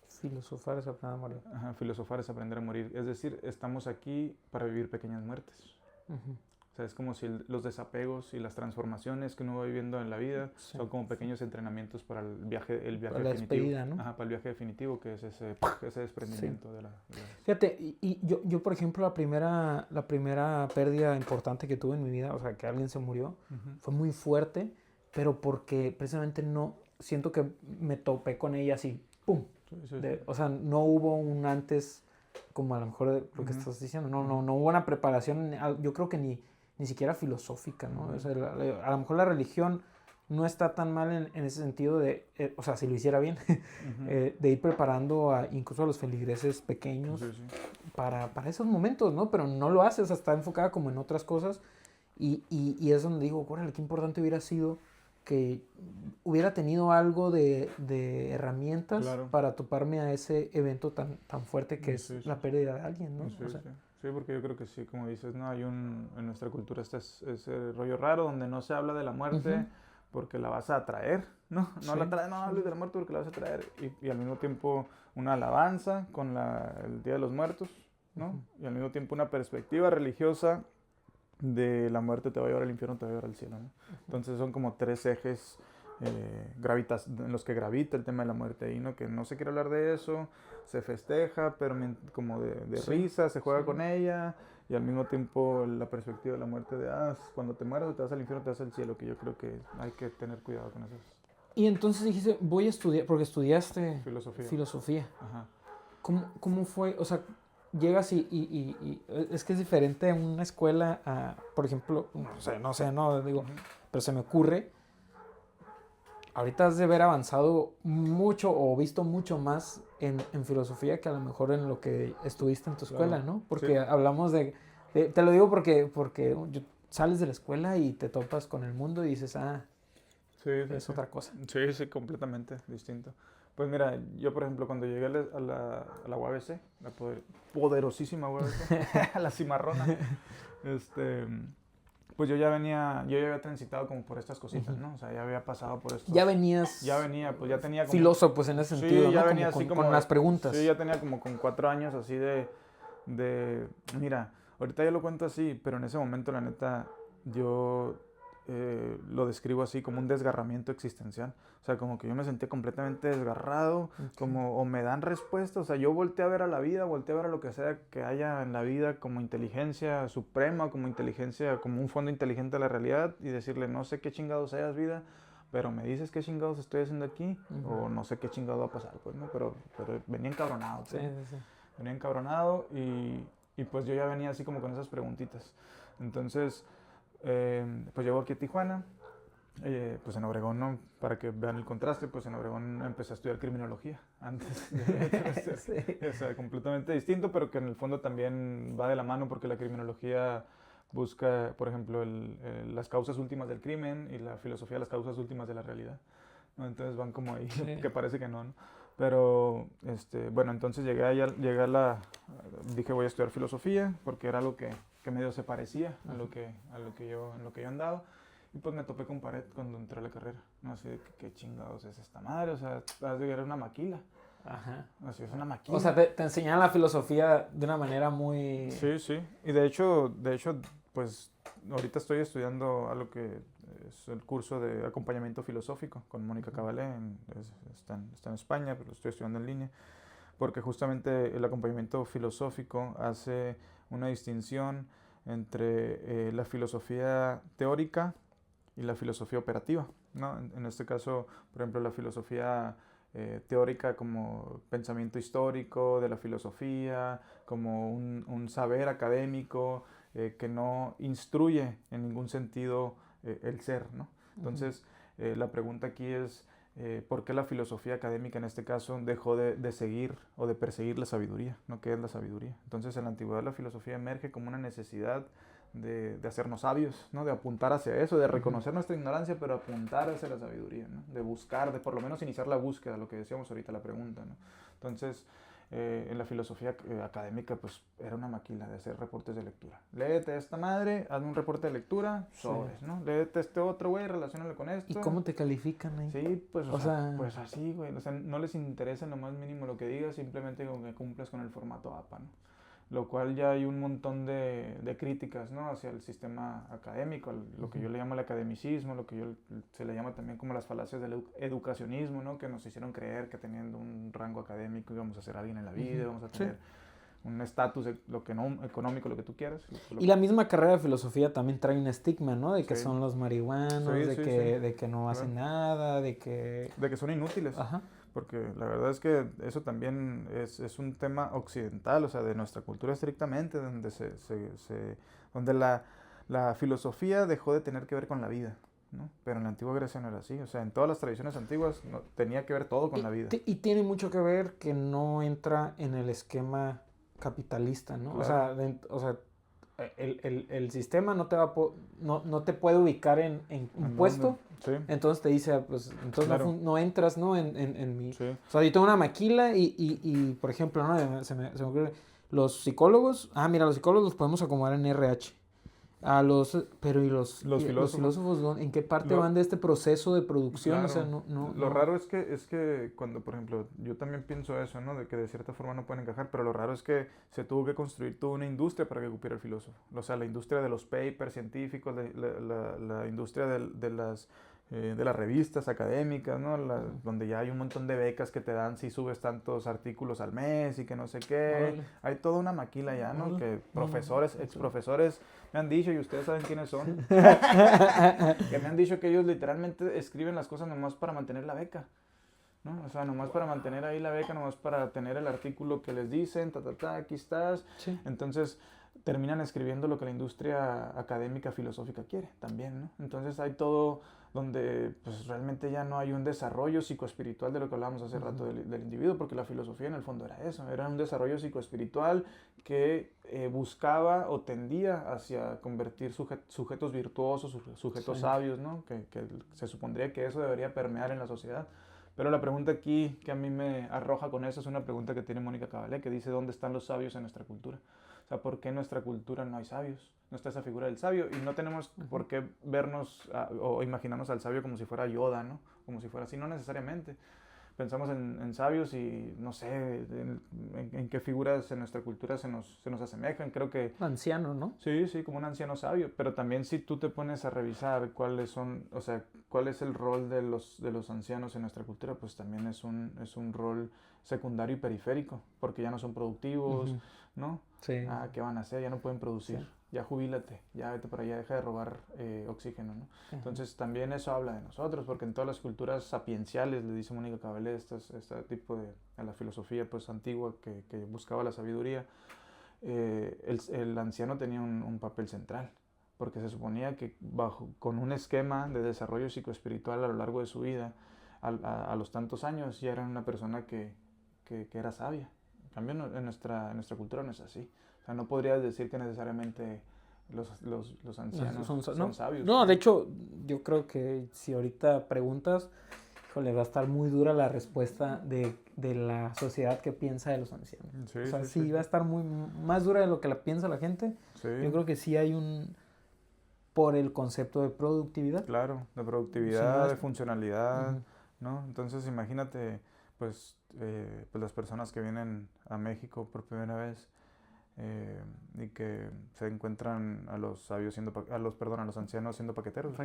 Filosofar es aprender a morir. Ajá, filosofar es aprender a morir. Es decir, estamos aquí para vivir pequeñas muertes. O sea, es como si los desapegos y las transformaciones que uno va viviendo en la vida son como pequeños entrenamientos para el viaje para la definitivo. Despedida, ¿no? Ajá, para el viaje definitivo, que es ese desprendimiento de la... Fíjate, y yo, por ejemplo, la primera pérdida importante que tuve en mi vida, o sea, que alguien se murió, fue muy fuerte, pero porque precisamente no, siento que me topé con ella así, ¡pum! O sea, no hubo un antes, como a lo mejor de lo que estás diciendo, no hubo una preparación, yo creo que ni siquiera filosófica, ¿no? O sea, a lo mejor la religión no está tan mal en ese sentido de, o sea, si lo hiciera bien, de ir preparando incluso a los feligreses pequeños para esos momentos, ¿no? Pero no lo hace, o sea, está enfocada como en otras cosas y es donde digo, órale, qué importante hubiera sido que hubiera tenido algo de herramientas para toparme a ese evento tan fuerte que es la pérdida de alguien, ¿no? O sea, sí, porque yo creo que sí, como dices, ¿no? En nuestra cultura está ese rollo raro donde no se habla de la muerte porque la vas a atraer, ¿no? No hables de la muerte porque la vas a atraer y al mismo tiempo una alabanza con el Día de los Muertos, ¿no? Y al mismo tiempo una perspectiva religiosa de la muerte te va a llevar al infierno, te va a llevar al cielo, ¿no? Entonces son como tres ejes en los que gravita el tema de la muerte ahí, ¿no? Que no se quiere hablar de eso, se festeja, pero como de risa, se juega con ella, y al mismo tiempo la perspectiva de la muerte de, cuando te mueras te vas al infierno, te vas al cielo, que yo creo que hay que tener cuidado con eso. Y entonces dijiste, voy a estudiar, porque estudiaste filosofía. Ajá. ¿Cómo fue? O sea, llegas y es que es diferente a una escuela a, por ejemplo, no digo, pero se me ocurre, ahorita has de haber avanzado mucho o visto mucho más en filosofía que a lo mejor en lo que estuviste en tu escuela, ¿no? Porque hablamos te lo digo porque sales de la escuela y te topas con el mundo y dices, es otra cosa. Sí, completamente distinto. Pues mira, yo por ejemplo cuando llegué a la UABC, la poderosísima UABC, a la cimarrona, pues yo ya había transitado como por estas cositas, ¿no? O sea, ya había pasado por esto. Ya tenía como... filósofo, pues en ese sentido, sí, ya ¿no? venía así como con las preguntas. Sí, ya tenía como con 4 años así mira, ahorita ya lo cuento así, pero en ese momento la neta yo lo describo así como un desgarramiento existencial. O sea, como que yo me sentía completamente desgarrado, o me dan respuestas. O sea, yo volteé a ver a la vida, volteé a ver a lo que sea que haya en la vida como inteligencia suprema, como inteligencia, como un fondo inteligente de la realidad y decirle, no sé qué chingados seas vida, pero me dices qué chingados estoy haciendo aquí o no sé qué chingado va a pasar, pues, ¿no? Pero venía encabronado. Sí. Venía encabronado y pues yo ya venía así como con esas preguntitas. Entonces... pues llego aquí a Tijuana, pues en Obregón, ¿no? Para que vean el contraste, pues en Obregón empecé a estudiar criminología antes de o sea, completamente distinto, pero que en el fondo también va de la mano porque la criminología busca, por ejemplo, las causas últimas del crimen y la filosofía las causas últimas de la realidad, ¿no? Entonces van como ahí, que parece que no, ¿no? Pero, bueno, entonces dije voy a estudiar filosofía porque era algo que medio se parecía a lo que yo andaba. Y pues me topé con pared cuando entré a la carrera. No sé qué chingados es esta madre, o sea, era una maquila. Ajá. Así es una maquila. O sea, te enseñan la filosofía de una manera muy... Sí. Y de hecho, pues ahorita estoy estudiando algo que es el curso de acompañamiento filosófico con Mónica Cabalé. Está en España, pero lo estoy estudiando en línea. Porque justamente el acompañamiento filosófico hace una distinción entre la filosofía teórica y la filosofía operativa, ¿no? En este caso, por ejemplo, la filosofía teórica como pensamiento histórico de la filosofía, como un saber académico que no instruye en ningún sentido el ser, ¿no? Entonces, la pregunta aquí es, ¿por qué la filosofía académica en este caso dejó de seguir o de perseguir la sabiduría? ¿No? ¿Qué es la sabiduría? Entonces en la antigüedad la filosofía emerge como una necesidad de hacernos sabios, ¿no? De apuntar hacia eso, de reconocer nuestra ignorancia, pero apuntar hacia la sabiduría, ¿no? De buscar, de por lo menos iniciar la búsqueda, lo que decíamos ahorita, la pregunta, ¿no? Entonces, en la filosofía académica, pues era una maquila de hacer reportes de lectura. Léete esta madre, hazme un reporte de lectura, sobres, ¿no? Léete este otro, güey, relaciónalo con esto. ¿Y cómo te califican ahí? Sí, pues, O sea, pues así, güey. O sea, no les interesa en lo más mínimo lo que digas, simplemente con que cumplas con el formato APA, ¿no? Lo cual ya hay un montón de críticas, ¿no? Hacia el sistema académico, lo que yo le llamo el academicismo, lo que se le llama también como las falacias del educacionismo, ¿no? Que nos hicieron creer que teniendo un rango académico íbamos a ser alguien en la vida, íbamos a tener un estatus, lo que no, económico, lo que tú quieras. Y la misma carrera de filosofía también trae un estigma, ¿no? De que son los marihuanos, Sí, de que no hacen nada, de que son inútiles. Ajá. Porque la verdad es que eso también es un tema occidental, o sea, de nuestra cultura estrictamente, donde donde la filosofía dejó de tener que ver con la vida, ¿no? Pero en la antigua Grecia no era así, o sea, en todas las tradiciones antiguas tenía que ver todo con la vida. Y tiene mucho que ver que no entra en el esquema capitalista, ¿no? Claro. O sea, el sistema no te va no te puede ubicar en un puesto. Sí. Entonces te dice, pues, entonces Claro. no entras, ¿no? En mi... Sí. O sea, yo tengo una maquila y por ejemplo, ¿no? Se me ocurre, los psicólogos, mira, los psicólogos los podemos acomodar en RH. Pero ¿y los filósofos en qué parte van de este proceso de producción? Claro. O sea, Lo raro es que cuando, por ejemplo, yo también pienso eso, ¿no? De que de cierta forma no pueden encajar, pero lo raro es que se tuvo que construir toda una industria para que cupiera el filósofo. O sea, la industria de los papers científicos, la industria de las revistas académicas, ¿no? Donde ya hay un montón de becas que te dan si subes tantos artículos al mes y que no sé qué. Órale. Hay toda una maquila ya, ¿no? Órale. Que profesores, exprofesores me han dicho, y ustedes saben quiénes son, que me han dicho que ellos literalmente escriben las cosas nomás para mantener la beca, ¿no? O sea, nomás para mantener ahí la beca, nomás para tener el artículo que les dicen, aquí estás. Sí. Entonces terminan escribiendo lo que la industria académica filosófica quiere también, ¿no? Entonces hay todo donde pues realmente ya no hay un desarrollo psicoespiritual de lo que hablábamos hace rato del individuo, porque la filosofía en el fondo era eso, era un desarrollo psicoespiritual que buscaba o tendía hacia convertir sujetos virtuosos, sujetos sabios, ¿no? Que se supondría que eso debería permear en la sociedad. Pero la pregunta aquí que a mí me arroja con eso es una pregunta que tiene Mónica Caballé, que dice, ¿dónde están los sabios en nuestra cultura? O sea, ¿por qué en nuestra cultura no hay sabios? No está esa figura del sabio y no tenemos por qué vernos o imaginarnos al sabio como si fuera Yoda, ¿no? Como si fuera así, no necesariamente. Pensamos en sabios y no sé en qué figuras en nuestra cultura se nos asemejan. Creo que... Anciano, ¿no? Sí, como un anciano sabio. Pero también si tú te pones a revisar cuáles son, o sea, cuál es el rol de los ancianos en nuestra cultura, pues también es un rol secundario y periférico, porque ya no son productivos, ¿no? Sí. ¿Qué van a hacer? Ya no pueden producir. Sí. Ya jubílate, ya vete para allá, deja de robar oxígeno, ¿no? Entonces también eso habla de nosotros, porque en todas las culturas sapienciales, le dice Mónica Caballé, este tipo de la filosofía pues antigua que buscaba la sabiduría, el anciano tenía un papel central, porque se suponía que con un esquema de desarrollo psicoespiritual a lo largo de su vida, a los tantos años, ya era una persona que era sabia. En cambio, en nuestra cultura no es así. O sea, no podrías decir que necesariamente los ancianos son sabios. No, de hecho, yo creo que si ahorita preguntas, híjole, va a estar muy dura la respuesta de la sociedad que piensa de los ancianos. Sí, o sea, sí, va a estar más dura de lo que la piensa la gente. Sí. Yo creo que sí hay por el concepto de productividad. Claro, de productividad, de funcionalidad, ¿no? Entonces imagínate, pues las personas que vienen a México por primera vez y que se encuentran a los sabios a los ancianos siendo paqueteros.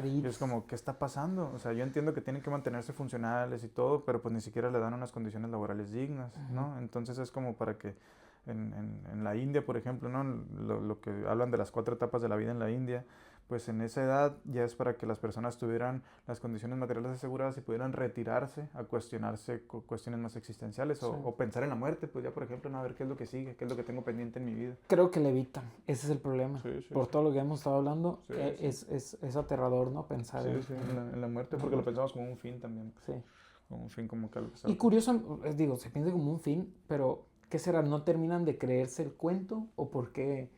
Y es como, ¿qué está pasando? O sea, yo entiendo que tienen que mantenerse funcionales y todo, pero pues ni siquiera le dan unas condiciones laborales dignas, ¿no? Entonces es como para que en la India, por ejemplo, ¿no? Lo que hablan de las 4 etapas de la vida en la India, pues en esa edad ya es para que las personas tuvieran las condiciones materiales aseguradas y pudieran retirarse a cuestionarse cuestiones más existenciales o pensar en la muerte, pues ya por ejemplo, no, a ver qué es lo que sigue, qué es lo que tengo pendiente en mi vida. Creo que le evitan, ese es el problema. Por todo lo que hemos estado hablando, Sí. Es aterrador, ¿no? Pensar en la muerte, porque lo pensamos como un fin también. Sí. Como un fin, como que algo. Y curioso, digo, se piensa como un fin, pero ¿qué será? ¿No terminan de creerse el cuento o por qué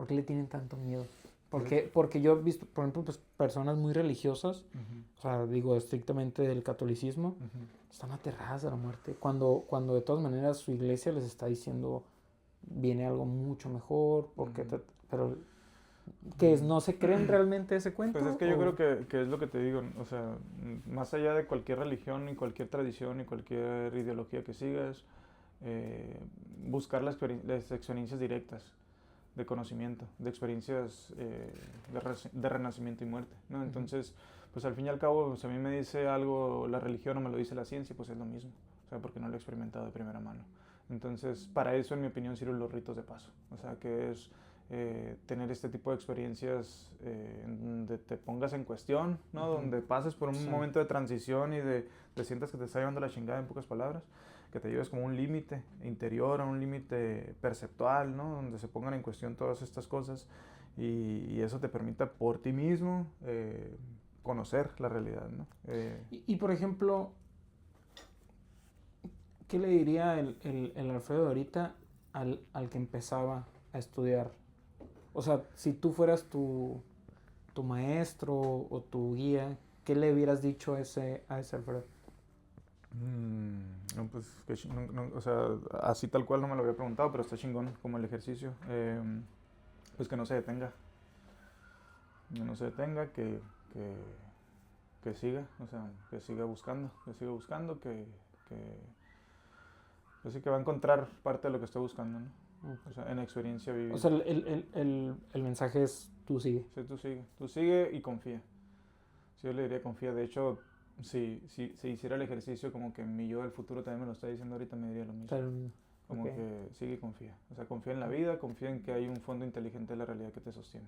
le tienen tanto miedo? Porque yo he visto, por ejemplo, pues, personas muy religiosas, Ujú, o sea, digo, estrictamente del catolicismo, ujú. están aterradas de la muerte. Cuando de todas maneras su iglesia les está diciendo, viene algo mucho mejor, Ujú. pero, ¿qué es? Mm. ¿No se creen realmente ese Pues es cuento? que yo creo que es lo que te digo, o sea, más allá de cualquier religión y cualquier tradición y cualquier ideología que sigas, eh, buscar las experiencias directas de conocimiento, de experiencias de renacimiento y muerte, ¿no? Ujú. Entonces, pues al fin y al cabo, si a mí me dice algo la religión o me lo dice la ciencia, pues es lo mismo, o sea, porque no lo he experimentado de primera mano. Entonces, para eso, en mi opinión, sirven los ritos de paso, o sea, que es tener este tipo de experiencias en donde te pongas en cuestión, ¿no? Ujú. Donde pases por un Sí. momento de transición y te sientas que te está llevando la chingada en pocas palabras, que te lleves como un límite interior, a un límite perceptual, ¿no? Donde se pongan en cuestión todas estas cosas y eso te permita por ti mismo conocer la realidad, ¿no? Por ejemplo, ¿qué le diría el Alfredo de ahorita al que empezaba a estudiar? O sea, si tú fueras tu maestro o tu guía, ¿qué le hubieras dicho a ese Alfredo? No, pues, o sea, así tal cual no me lo había preguntado, pero está chingón como el ejercicio. Pues que no se detenga, que no se detenga, que, que siga, o sea, que siga buscando, pues sí que va a encontrar parte de lo que está buscando, ¿no? O sea, en experiencia O vivida. sea, el mensaje es tú sigue. Sí, tú sigue y confía. Sí, yo le diría confía. De hecho, si hiciera el ejercicio como que mi yo del futuro también me lo está diciendo ahorita, me diría lo mismo. Pero, ok. Como que sigue y confía. O sea, confía en la vida, confía en que hay un fondo inteligente de la realidad que te sostiene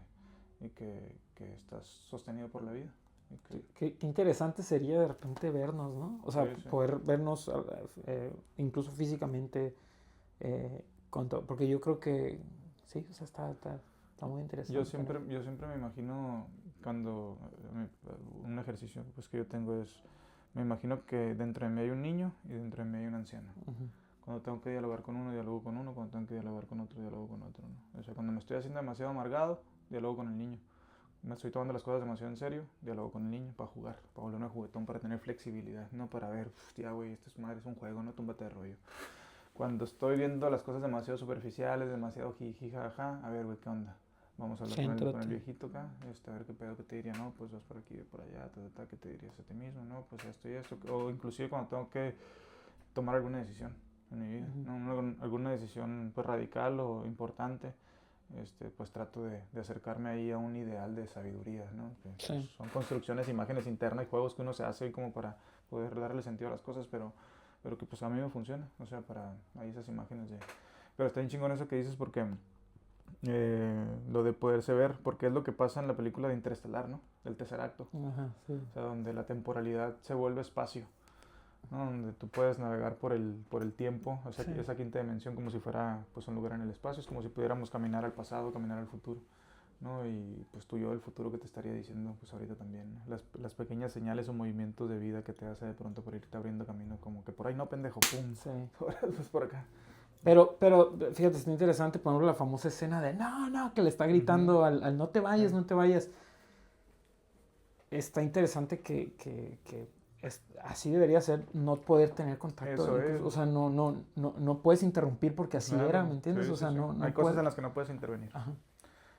y que estás sostenido por la vida. Y Qué interesante sería de repente vernos, ¿no? O sea, sí, sí. poder vernos incluso físicamente, porque yo creo que sí, o sea, está muy interesante, ¿no? Yo siempre me imagino cuando un ejercicio pues, que yo tengo es, me imagino que dentro de mí hay un niño y dentro de mí hay un anciano. Ujú. Cuando tengo que dialogar con uno, dialogo con uno. Cuando tengo que dialogar con otro, dialogo con otro, ¿no? O sea, cuando me estoy haciendo demasiado amargado, dialogo con el niño. Me estoy tomando las cosas demasiado en serio, dialogo con el niño para jugar, para volverme juguetón, para tener flexibilidad, no para ver, hostia, güey, esto es madre, es un juego, no túmbate de rollo. Cuando estoy viendo las cosas demasiado superficiales, demasiado jiji, jaja, a ver, güey, ¿qué onda? Vamos a hablar con el Céntrate. viejito acá, a ver qué pedo que te diría, no, pues vas por aquí, por allá, ¿qué te dirías a ti mismo? No, pues esto y esto, o inclusive cuando tengo que tomar alguna decisión en mi vida, Ujú. ¿no? Alguna decisión pues radical o importante, pues trato de acercarme ahí a un ideal de sabiduría, ¿no? Que pues, Sí. son construcciones, imágenes internas y juegos que uno se hace como para poder darle sentido a las cosas, pero que pues a mí me funciona, o sea, para ahí esas imágenes de... Pero está bien chingón eso que dices porque lo de poderse ver, porque es lo que pasa en la película de Interestelar, ¿no? Del tercer acto, Ajá, sí. o sea, donde la temporalidad se vuelve espacio, ¿no? Donde tú puedes navegar por el tiempo, o sea, Sí. esa quinta dimensión como si fuera pues un lugar en el espacio, es como si pudiéramos caminar al pasado, caminar al futuro, ¿no? Y pues tú yo del futuro que te estaría diciendo pues ahorita también, ¿no? Las pequeñas señales o movimientos de vida que te hace de pronto por irte abriendo camino, como que por ahí no pendejo, pum, Sí. ahora pues por acá. Pero fíjate, está interesante, por ejemplo, la famosa escena de no, que le está Ujú, gritando al no te vayas, sí. no te vayas. Está interesante que así debería ser, no poder tener contacto, Eso es, incluso, o sea, no puedes interrumpir porque así era, claro, ¿me entiendes? sí, O sí, sea, sí. no Hay cosas puedes. en las que no puedes intervenir. Ajá.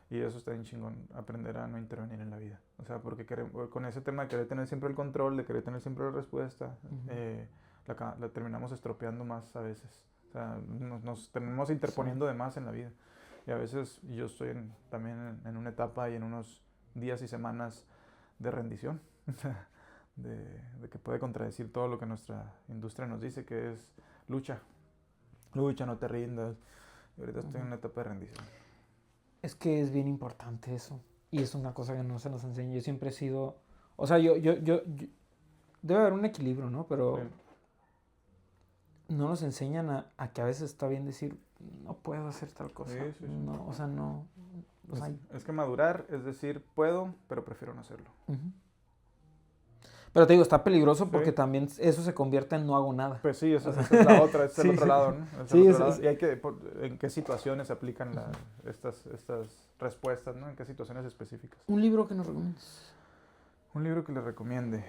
Y eso está bien chingón, aprender a no intervenir en la vida. O sea, porque con ese tema de querer tener siempre el control, de querer tener siempre la respuesta, Ujú. la terminamos estropeando más a veces. O sea, nos terminamos Sí. interponiendo de más en la vida. Y a veces yo estoy también en una etapa y en unos días y semanas de rendición. de, de que puede contradecir todo lo que nuestra industria nos dice, que es lucha. Lucha, no te rindas. Y ahorita estoy en Ujú. una etapa de rendición. Es que es bien importante eso. Y es una cosa que no se nos enseña. Yo siempre he sido. O sea, yo debe haber un equilibrio, ¿no? Sí. Pero no nos enseñan a que a veces está bien decir, no puedo hacer tal Sí, cosa. sí, sí. No, o sea, no. O sea, Es que madurar es decir, puedo, pero prefiero no hacerlo. ujú. Pero te digo, está peligroso porque Sí. también eso se convierte en no hago nada. Pues sí, esa es la otra, ese es Sí, el otro sí. lado, ¿no? Es el Sí, otro lado. Y hay que, en qué situaciones se aplican estas respuestas, ¿no? En qué situaciones específicas. un libro que nos recomiendas. Un libro que les recomiende.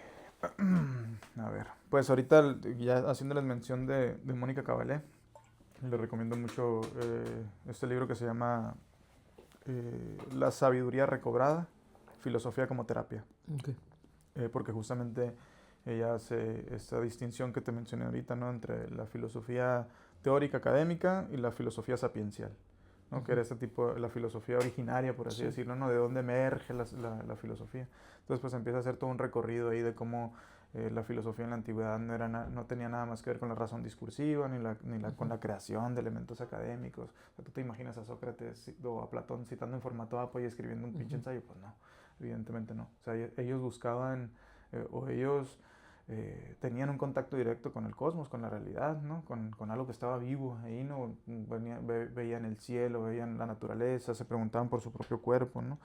A ver, pues ahorita ya haciéndoles mención de Mónica Caballé, les recomiendo mucho este libro que se llama La sabiduría recobrada, filosofía como terapia. Okay. Porque justamente ella hace esta distinción que te mencioné ahorita, ¿no? Entre la filosofía teórica académica y la filosofía sapiencial, ¿no? Que era este tipo, la filosofía originaria, por así Sí. decirlo, ¿no? De dónde emerge la filosofía. Entonces, pues empieza a hacer todo un recorrido ahí de cómo la filosofía en la antigüedad no tenía nada más que ver con la razón discursiva, con la creación de elementos académicos. O sea, tú te imaginas a Sócrates o a Platón citando en formato APA y escribiendo un pinche ensayo, pues no, evidentemente no. O sea, ellos buscaban, o ellos tenían un contacto directo con el cosmos, con la realidad, ¿no? Con algo que estaba vivo ahí, ¿no? Veían el cielo, veían la naturaleza, se preguntaban por su propio cuerpo, ¿no?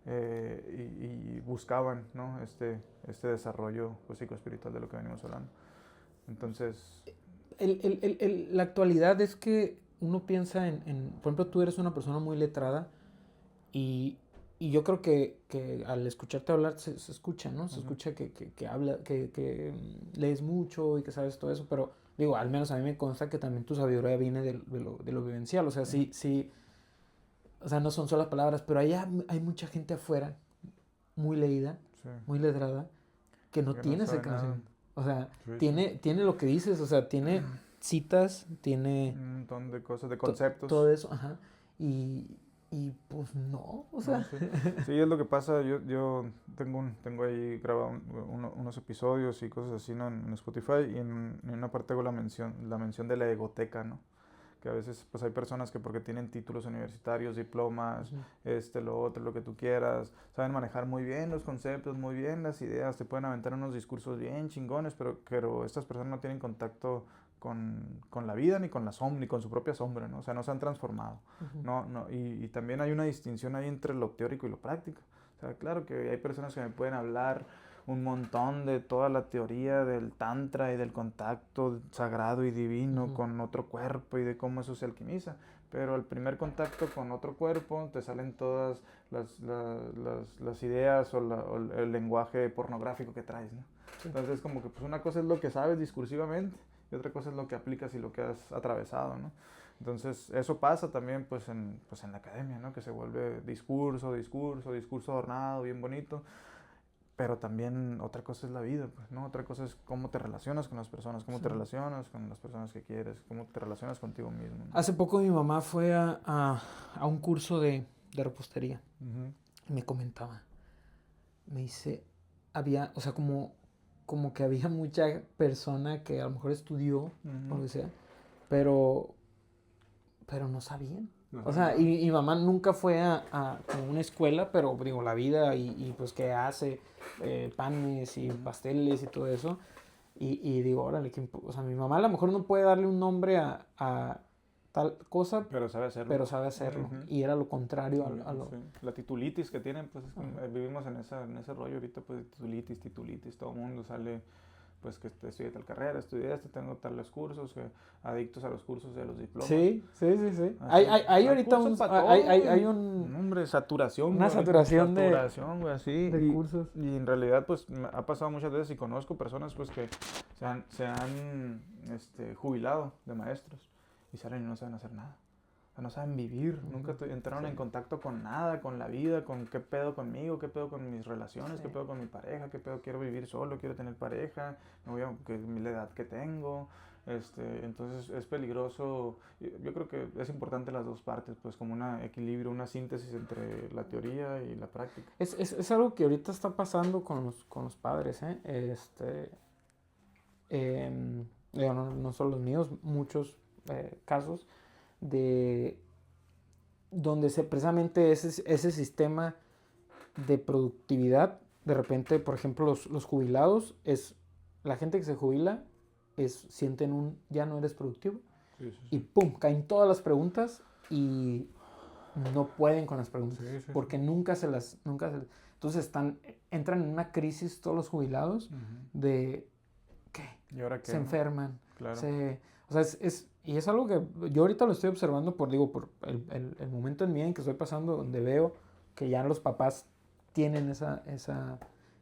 Y buscaban, ¿no? Este desarrollo pues, psicoespiritual de lo que venimos hablando. Entonces, La actualidad es que uno piensa por ejemplo, tú eres una persona muy letrada y, y yo creo que al escucharte hablar se escucha, ¿no? Se uh-huh. escucha que habla, que lees mucho y que sabes todo eso, pero digo, al menos a mí me consta que también tu sabiduría viene de lo vivencial, o sea, Uh-huh. sí, o sea, no son solo palabras, pero allá hay mucha gente afuera, muy leída, Sí. muy letrada, que no Que no tiene ese sabe nada. conocimiento. O sea, Sí, sí. tiene lo que dices, o sea, tiene citas, tiene Un montón de cosas, de conceptos. todo eso, ajá. Y pues no, o sea. No, sí. Sí, es lo que pasa. Yo tengo ahí grabado unos episodios y cosas así, ¿no? En Spotify y en una parte hago la mención de la egoteca, ¿no? Que a veces pues hay personas que porque tienen títulos universitarios, diplomas, lo otro, lo que tú quieras, saben manejar muy bien los conceptos, muy bien las ideas, te pueden aventar unos discursos bien chingones, pero estas personas no tienen contacto con la vida ni con la sombra, ni con su propia sombra, ¿no? O sea, no se han transformado, no, no, y también hay una distinción ahí entre lo teórico y lo práctico. O sea, claro que hay personas que me pueden hablar un montón de toda la teoría del tantra y del contacto sagrado y divino con otro cuerpo y de cómo eso se alquimiza. Pero al primer contacto con otro cuerpo te salen todas las ideas o el lenguaje pornográfico que traes, ¿no? Sí. Entonces como que pues una cosa es lo que sabes discursivamente y otra cosa es lo que aplicas y lo que has atravesado, ¿no? Entonces eso pasa también pues en la academia, ¿no? Que se vuelve discurso adornado, bien bonito. Pero también otra cosa es la vida, pues, ¿no? Otra cosa es cómo te relacionas con las personas, cómo te relacionas con las personas que quieres, cómo te relacionas contigo mismo, ¿no? Hace poco mi mamá fue a un curso de repostería. Y me comentaba. Me dice, había, o sea, como que había mucha persona que a lo mejor estudió, o lo que sea, pero no sabían. O sea, y mi mamá nunca fue a una escuela, pero digo, la vida y pues que hace panes y pasteles y todo eso. Y digo, órale, o sea, mi mamá a lo mejor no puede darle un nombre a tal cosa, pero sabe hacerlo. Y era lo contrario a lo... Sí. La titulitis que tienen, pues vivimos en ese rollo ahorita, pues titulitis, todo el mundo sale... pues que estudié tal carrera, estudié tengo tales cursos, adictos a los cursos y a los diplomas. Sí. Hay ahorita hay un... Hombre, saturación. Una saturación güey, así. de cursos. Y en realidad, pues, me ha pasado muchas veces y conozco personas, pues, que se han jubilado de maestros y salen y no saben hacer nada. O sea, no saben vivir, nunca entraron en contacto con nada, con la vida, con qué pedo conmigo, qué pedo con mis relaciones, qué pedo con mi pareja, qué pedo quiero vivir solo, quiero tener pareja, que la edad que tengo. Entonces es peligroso. Yo creo que es importante las dos partes, pues como un equilibrio, una síntesis entre la teoría y la práctica. Es algo que ahorita está pasando con los padres, no solo los míos, muchos casos de donde precisamente ese sistema de productividad, de repente, por ejemplo, los jubilados, es la gente que se jubila, sienten ya no eres productivo, y pum, caen todas las preguntas y no pueden con las preguntas, porque nunca se las... Entonces entran en una crisis todos los jubilados de ¿qué? ¿Y ahora qué? Se enferman. Claro. O sea, y es algo que yo ahorita lo estoy observando por el momento en mi vida en que estoy pasando, donde veo que ya los papás tienen esa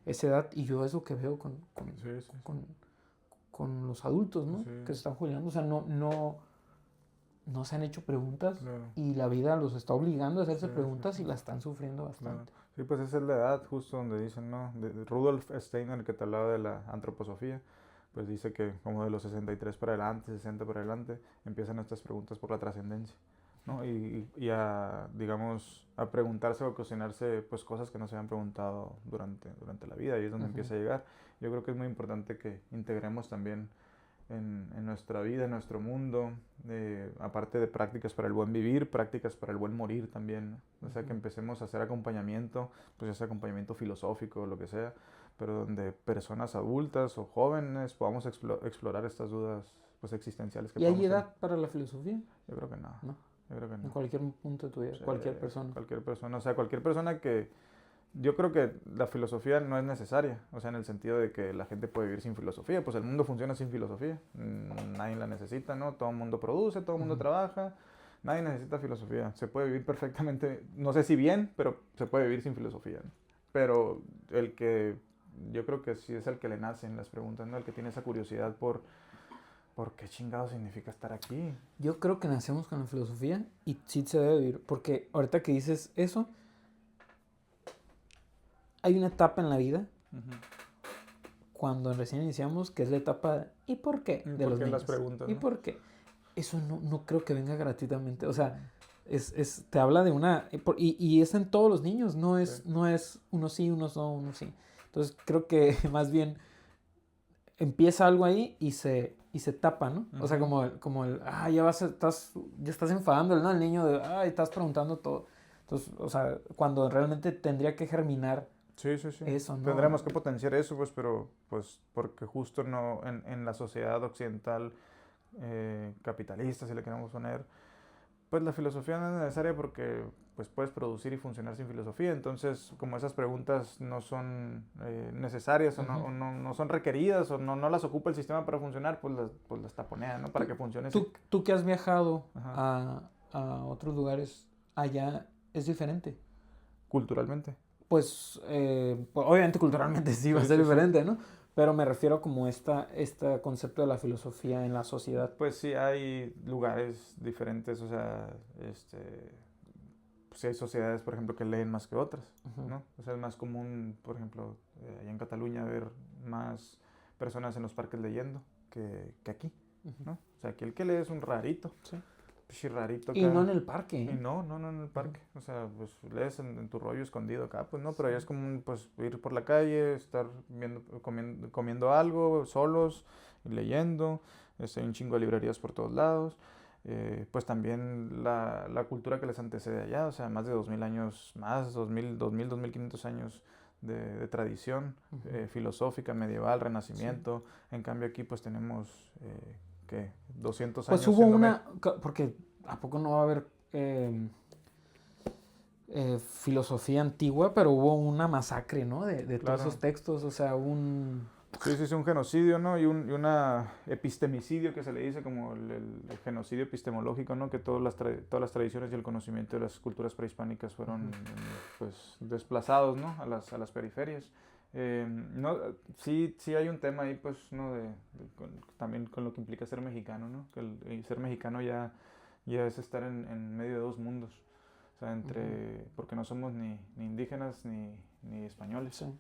edad, y yo es lo que veo con los adultos, ¿no? Sí. Que se están jubilando. O sea, no se han hecho preguntas, Claro. y la vida los está obligando a hacerse Sí, preguntas, sí. y la están sufriendo bastante. Claro. Sí, pues esa es la edad justo donde dicen, ¿no? De Rudolf Steiner, que te hablaba de la antroposofía, pues dice que como de los 63 para adelante, 60 para adelante, empiezan estas preguntas por la trascendencia, ¿no? Y a, digamos, a preguntarse o cuestionarse pues cosas que no se habían preguntado durante la vida, y es donde empieza a llegar. Yo creo que es muy importante que integremos también en nuestra vida, en nuestro mundo, aparte de prácticas para el buen vivir, prácticas para el buen morir también, ¿no? O sea, que empecemos a hacer acompañamiento, pues ese acompañamiento filosófico o lo que sea, pero donde personas adultas o jóvenes podamos explorar estas dudas pues existenciales que ¿Y hay podamos edad para la filosofía? Yo creo que no. ¿No? Yo creo que no. En cualquier punto de tu vida, Sí, cualquier persona. Cualquier persona, o sea, cualquier persona que... Yo creo que la filosofía no es necesaria, o sea, en el sentido de que la gente puede vivir sin filosofía, pues el mundo funciona sin filosofía, nadie la necesita, ¿no? Todo el mundo produce, todo el mundo trabaja, nadie necesita filosofía, se puede vivir perfectamente, no sé si bien, pero se puede vivir sin filosofía, ¿no? Pero yo creo que sí es el que le nacen las preguntas, ¿no? El que tiene esa curiosidad por qué chingado significa estar aquí. Yo creo que nacemos con la filosofía y sí se debe vivir, porque ahorita que dices eso, hay una etapa en la vida, cuando recién iniciamos, que es la etapa ¿y por qué? De los niños. Las preguntas, ¿no? ¿Y por qué? Eso no creo que venga gratuitamente. O sea, te habla de una... Y es en todos los niños, no es uno sí, uno no, uno sí. Entonces creo que más bien empieza algo ahí y se tapa, ¿no? O sea, como el ya estás enfadando, ¿no? El niño de, estás preguntando todo. Entonces, o sea, cuando realmente tendría que germinar eso, ¿no? Tendremos que potenciar eso, pues, pero pues porque justo no en la sociedad occidental capitalista, si le queremos poner, pues la filosofía no es necesaria porque pues puedes producir y funcionar sin filosofía. Entonces, como esas preguntas no son necesarias o no son requeridas o no las ocupa el sistema para funcionar, pues las taponea, ¿no? Para que funcione. Tú que has viajado a otros lugares, allá es diferente. Culturalmente. Pues obviamente culturalmente sí va a ser diferente, ¿no? Pero me refiero como este concepto de la filosofía en la sociedad. Pues sí, hay lugares diferentes, o sea, pues sí hay sociedades, por ejemplo, que leen más que otras, ¿no? O sea, es más común, por ejemplo, allá en Cataluña ver más personas en los parques leyendo que aquí, ¿no? O sea, aquí el que lee es un rarito. Sí. Rarito acá. Y no en el parque. Y no en el parque. O sea, pues lees en tu rollo escondido acá, pues no, pero ya es como pues ir por la calle, estar comiendo algo solos, y leyendo. Hay un chingo de librerías por todos lados. Pues también la cultura que les antecede allá, o sea, más de 2000 años más, 2500 años de tradición filosófica, medieval, renacimiento. Sí. En cambio aquí pues tenemos... ¿qué? 200 años. Pues hubo una, porque ¿a poco no va a haber filosofía antigua? Pero hubo una masacre, ¿no? De todos esos textos, o sea, Sí, un genocidio, ¿no? Y una epistemicidio que se le dice como el genocidio epistemológico, ¿no? Que todas las tradiciones y el conocimiento de las culturas prehispánicas fueron pues desplazados, ¿no? A las periferias. No, sí hay un tema ahí, pues, ¿no? También con lo que implica ser mexicano, ¿no? Que el ser mexicano ya es estar en medio de dos mundos. O sea, porque no somos ni indígenas ni españoles. Sí.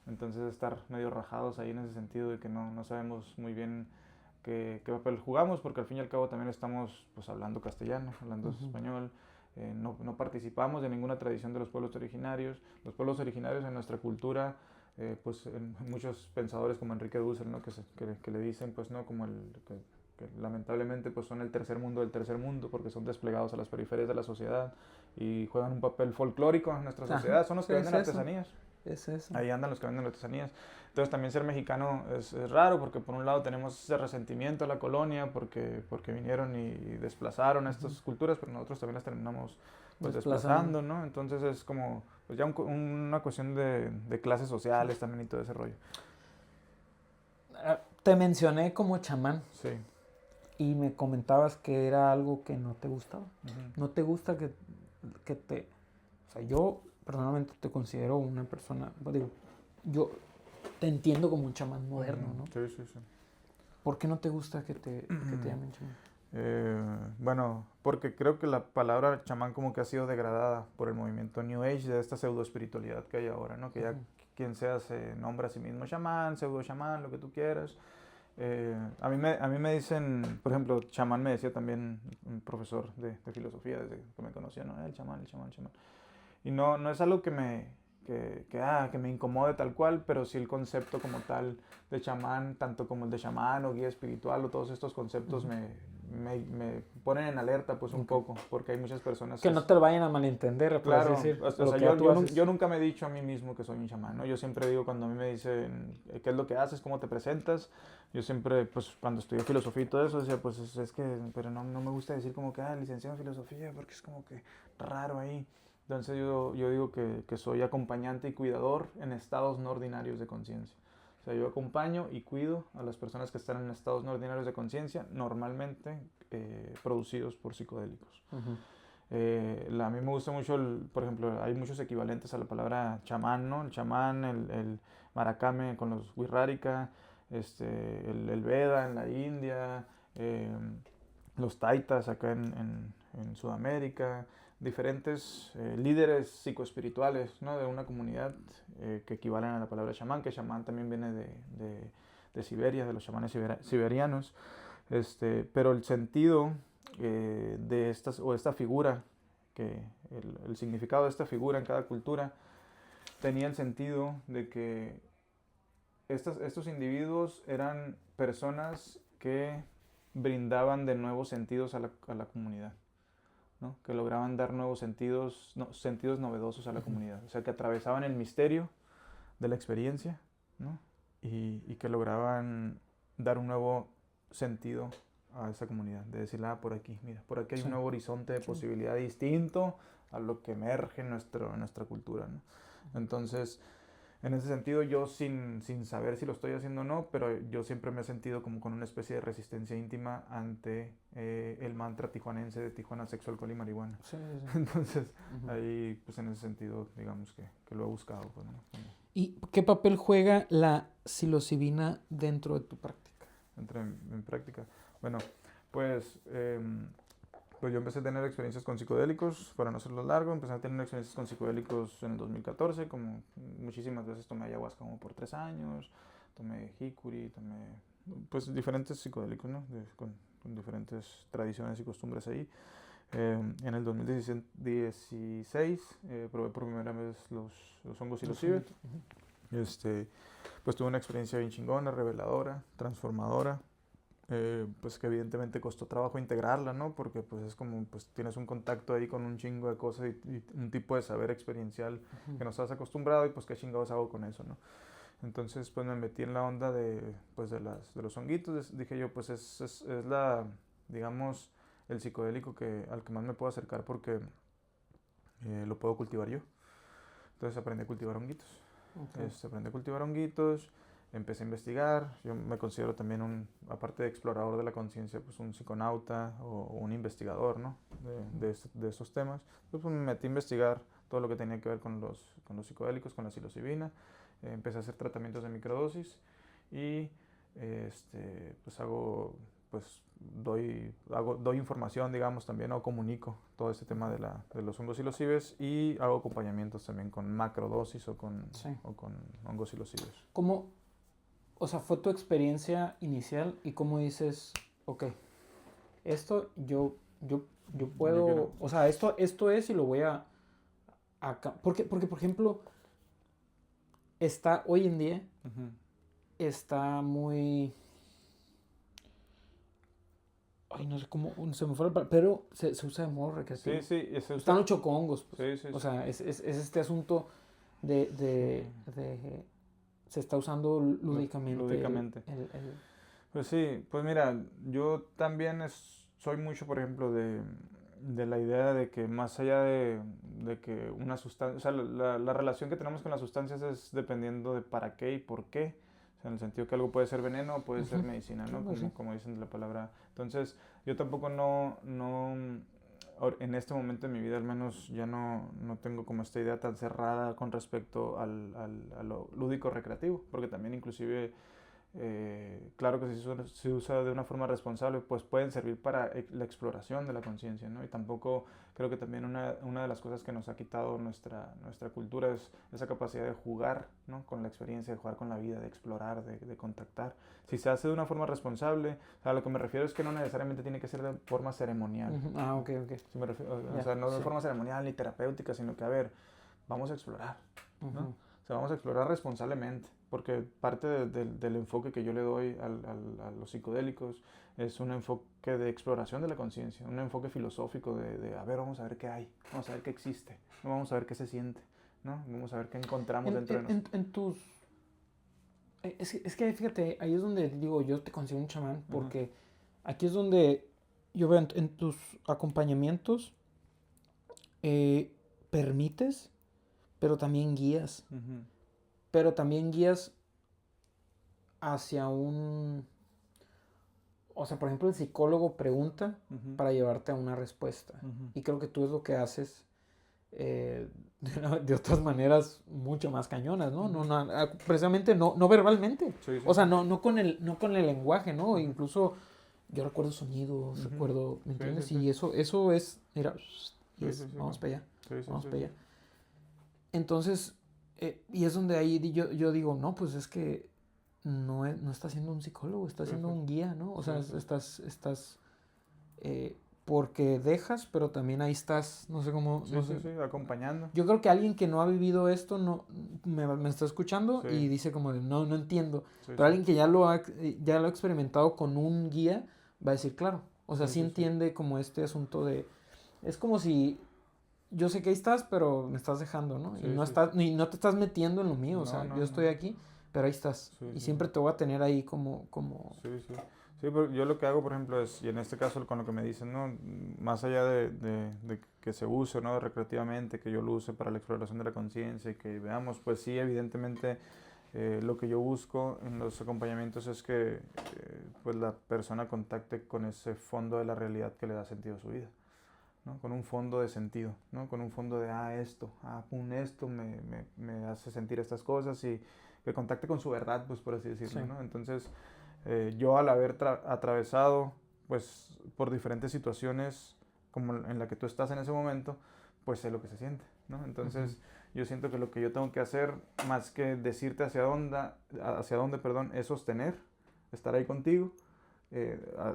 Entonces estar medio rajados ahí en ese sentido de que no sabemos muy bien qué papel jugamos, porque al fin y al cabo también estamos pues hablando castellano, hablando español. No participamos de ninguna tradición de los pueblos originarios. Los pueblos originarios en nuestra cultura, pues muchos pensadores como Enrique Dussel, ¿no? que le dicen pues no como que lamentablemente pues son el tercer mundo del tercer mundo, porque son desplegados a las periferias de la sociedad y juegan un papel folclórico en nuestra sociedad. Son los que venden artesanías. Es eso. Ahí andan los que venden artesanías. Entonces también ser mexicano es raro, porque por un lado tenemos ese resentimiento a la colonia porque vinieron y desplazaron a estas culturas, pero nosotros también las terminamos pues desplazando, ¿no? Entonces es como pues ya una cuestión de clases sociales también y todo ese rollo. Te mencioné como chamán Sí. y me comentabas que era algo que no te gustaba. Ujú. No te gusta que te... O sea, yo personalmente te considero una persona, digo, yo te entiendo como un chamán moderno, ¿no? Sí, sí, sí. ¿Por qué no te gusta que te llamen chamán? Bueno, porque creo que la palabra chamán como que ha sido degradada por el movimiento New Age, de esta pseudo espiritualidad que hay ahora, ¿no? Que ya quien sea se nombra a sí mismo chamán, pseudo chamán, lo que tú quieras. A mí me dicen, por ejemplo, chamán me decía también un profesor de filosofía desde que me conocía, ¿no? El chamán, el chamán, el chamán. Y no es algo que me incomode tal cual, pero sí el concepto como tal de chamán, tanto como el de chamán o guía espiritual o todos estos conceptos me ponen en alerta pues un poco, porque hay muchas personas que no te lo vayan a malentender, por claro, así decir. o sea, yo nunca me he dicho a mí mismo que soy un chamán, ¿no? Yo siempre digo cuando a mí me dicen qué es lo que haces, cómo te presentas, yo siempre, pues cuando estudié filosofía y todo eso, decía, pues es que, pero no me gusta decir como que, licenciado en filosofía, porque es como que raro ahí. Entonces yo digo que soy acompañante y cuidador en estados no ordinarios de conciencia. O sea, yo acompaño y cuido a las personas que están en estados no ordinarios de conciencia, normalmente producidos por psicodélicos. A mí me gusta mucho, por ejemplo, hay muchos equivalentes a la palabra chamán, ¿no? El chamán, el maracame con los wixárika, el Veda en la India, los taitas acá en Sudamérica, diferentes líderes psicoespirituales, ¿no? De una comunidad que equivalen a la palabra chamán, que chamán también viene de Siberia, de los chamanes siberianos. Pero el sentido de esta figura, que el significado de esta figura en cada cultura tenía el sentido de que estos individuos eran personas que brindaban de nuevos sentidos a la comunidad, ¿no? Que lograban dar nuevos sentidos novedosos a la comunidad, o sea, que atravesaban el misterio de la experiencia, ¿no? Y que lograban dar un nuevo sentido a esa comunidad, de decir, por aquí, mira, por aquí hay un nuevo horizonte de posibilidad distinto a lo que emerge en nuestra cultura, ¿no? Entonces, en ese sentido, yo sin saber si lo estoy haciendo o no, pero yo siempre me he sentido como con una especie de resistencia íntima ante el mantra tijuanense de Tijuana, sexo, alcohol y marihuana. Sí. Entonces, ahí, pues en ese sentido, digamos que lo he buscado, pues, ¿no? ¿Y qué papel juega la psilocibina dentro de tu práctica? Dentro de mi práctica. Bueno, pues yo empecé a tener experiencias con psicodélicos, para no hacerlo largo, empecé a tener experiencias con psicodélicos en el 2014, como muchísimas veces tomé ayahuasca como por 3 años, tomé jicuri, tomé pues diferentes psicodélicos, ¿no? Con diferentes tradiciones y costumbres ahí. En el 2016 probé por primera vez los hongos y los cibes. Pues tuve una experiencia bien chingona, reveladora, transformadora. Pues que evidentemente costó trabajo integrarla, ¿no? Porque pues es como, pues tienes un contacto ahí con un chingo de cosas y un tipo de saber experiencial que no estás acostumbrado y pues qué chingados hago con eso, ¿no? Entonces pues me metí en la onda de los honguitos, dije yo pues es la, digamos, el psicodélico al que más me puedo acercar porque lo puedo cultivar yo. Entonces aprendí a cultivar honguitos. Aprendí a cultivar honguitos, empecé a investigar. Yo me considero también aparte de explorador de la conciencia, pues un psiconauta o un investigador, ¿no? de estos temas. Entonces pues, me metí a investigar todo lo que tenía que ver con los psicodélicos, con la psilocibina. Empecé a hacer tratamientos de microdosis y pues doy información, digamos, también, o comunico todo este tema de los hongos psilocibes y hago acompañamientos también con macrodosis o con hongos psilocibes. ¿Cómo, o sea, fue tu experiencia inicial y cómo dices, ok, esto yo puedo, o sea, esto es y lo voy a porque por ejemplo, hoy en día, está muy... Ay, no sé cómo, se me fue pero se usa de modo recreativo. Sí, Están los chocongos, pues. Sí. O sea, es este asunto de se está usando lúdicamente. Pues sí, pues mira, yo también soy mucho, por ejemplo, de la idea de que más allá de que una sustancia, o sea, la relación que tenemos con las sustancias es dependiendo de para qué y por qué. O sea, en el sentido que algo puede ser veneno o puede ser medicina, Sí, ¿no? pues sí. Como dicen la palabra. Entonces, yo tampoco en este momento de mi vida al menos ya no tengo como esta idea tan cerrada con respecto a lo lúdico recreativo, porque también inclusive claro que si se usa de una forma responsable, pues pueden servir para la exploración de la conciencia, ¿no? Y tampoco creo que también una de las cosas que nos ha quitado nuestra cultura es esa capacidad de jugar, ¿no? Con la experiencia, de jugar con la vida, de explorar, de contactar. Si se hace de una forma responsable, a lo que me refiero es que no necesariamente tiene que ser de forma ceremonial. Ah, ok, ok. Si me refiero, o Ya, sea, no de sí. forma ceremonial ni terapéutica, sino que, a ver, vamos a explorar, ¿no? Ujú. O sea, vamos a explorar responsablemente, porque parte del enfoque que yo le doy a los psicodélicos es un enfoque de exploración de la conciencia, un enfoque filosófico a ver, vamos a ver qué hay, vamos a ver qué existe, vamos a ver qué se siente, ¿no? Vamos a ver qué encontramos dentro de nosotros. En tus... Es que fíjate, ahí es donde digo, yo te considero un chamán, Ajá. porque aquí es donde yo veo en tus acompañamientos, eh, permites, pero también guías. Ujú. Pero también guías hacia un... O sea, por ejemplo, el psicólogo pregunta Ujú. para llevarte a una respuesta. Ujú. Y creo que tú es lo que haces de otras maneras mucho más cañonas, ¿no? Ujú. Precisamente no verbalmente. Sí, sí, O sea, sí. no con el lenguaje, ¿no? Ujú. Incluso yo recuerdo sonidos, Ujú. recuerdo, ¿me Sí, sí, entiendes? sí. Y eso es, mira, y Sí, sí, es, sí. vamos para allá, Sí, sí, vamos sí, para sí. allá. Entonces, y es donde ahí yo digo, no, pues es que no está siendo un psicólogo, está Sí, siendo sí. un guía, ¿no? O Sí, sea, sí. estás porque dejas, pero también ahí estás, no sé cómo, Sí, no sí, sé. sí, acompañando. Yo creo que alguien que no ha vivido esto no me está escuchando Sí, y dice como de, no entiendo. sí, Pero sí. alguien que ya lo ha experimentado con un guía va a decir, claro. O sea, Sí, sí sí, sí. entiende como este asunto de, es como si yo sé que ahí estás, pero me estás dejando, ¿no? Y Sí, no sí, sí. estás, ni no te estás metiendo en lo mío, o No, sea, no, yo no. estoy aquí, pero ahí estás. Sí, Y sí, sí. siempre te voy a tener ahí como... Sí, sí. Sí, pero yo lo que hago, por ejemplo, es, y en este caso con lo que me dicen, ¿no? Más allá de que se use, ¿no? Recreativamente, que yo lo use para la exploración de la conciencia y que veamos, pues sí, evidentemente lo que yo busco en los acompañamientos es que pues la persona contacte con ese fondo de la realidad que le da sentido a su vida, ¿no? Con un fondo de sentido, ¿no? Con un fondo de, esto me hace sentir estas cosas y que contacte con su verdad, pues por así Sí. decirlo, ¿no? Entonces, yo al haber atravesado, pues, por diferentes situaciones como en la que tú estás en ese momento, pues sé lo que se siente, ¿no? Ujú. Entonces, yo siento que lo que yo tengo que hacer, más que decirte hacia dónde, perdón, es sostener, estar ahí contigo,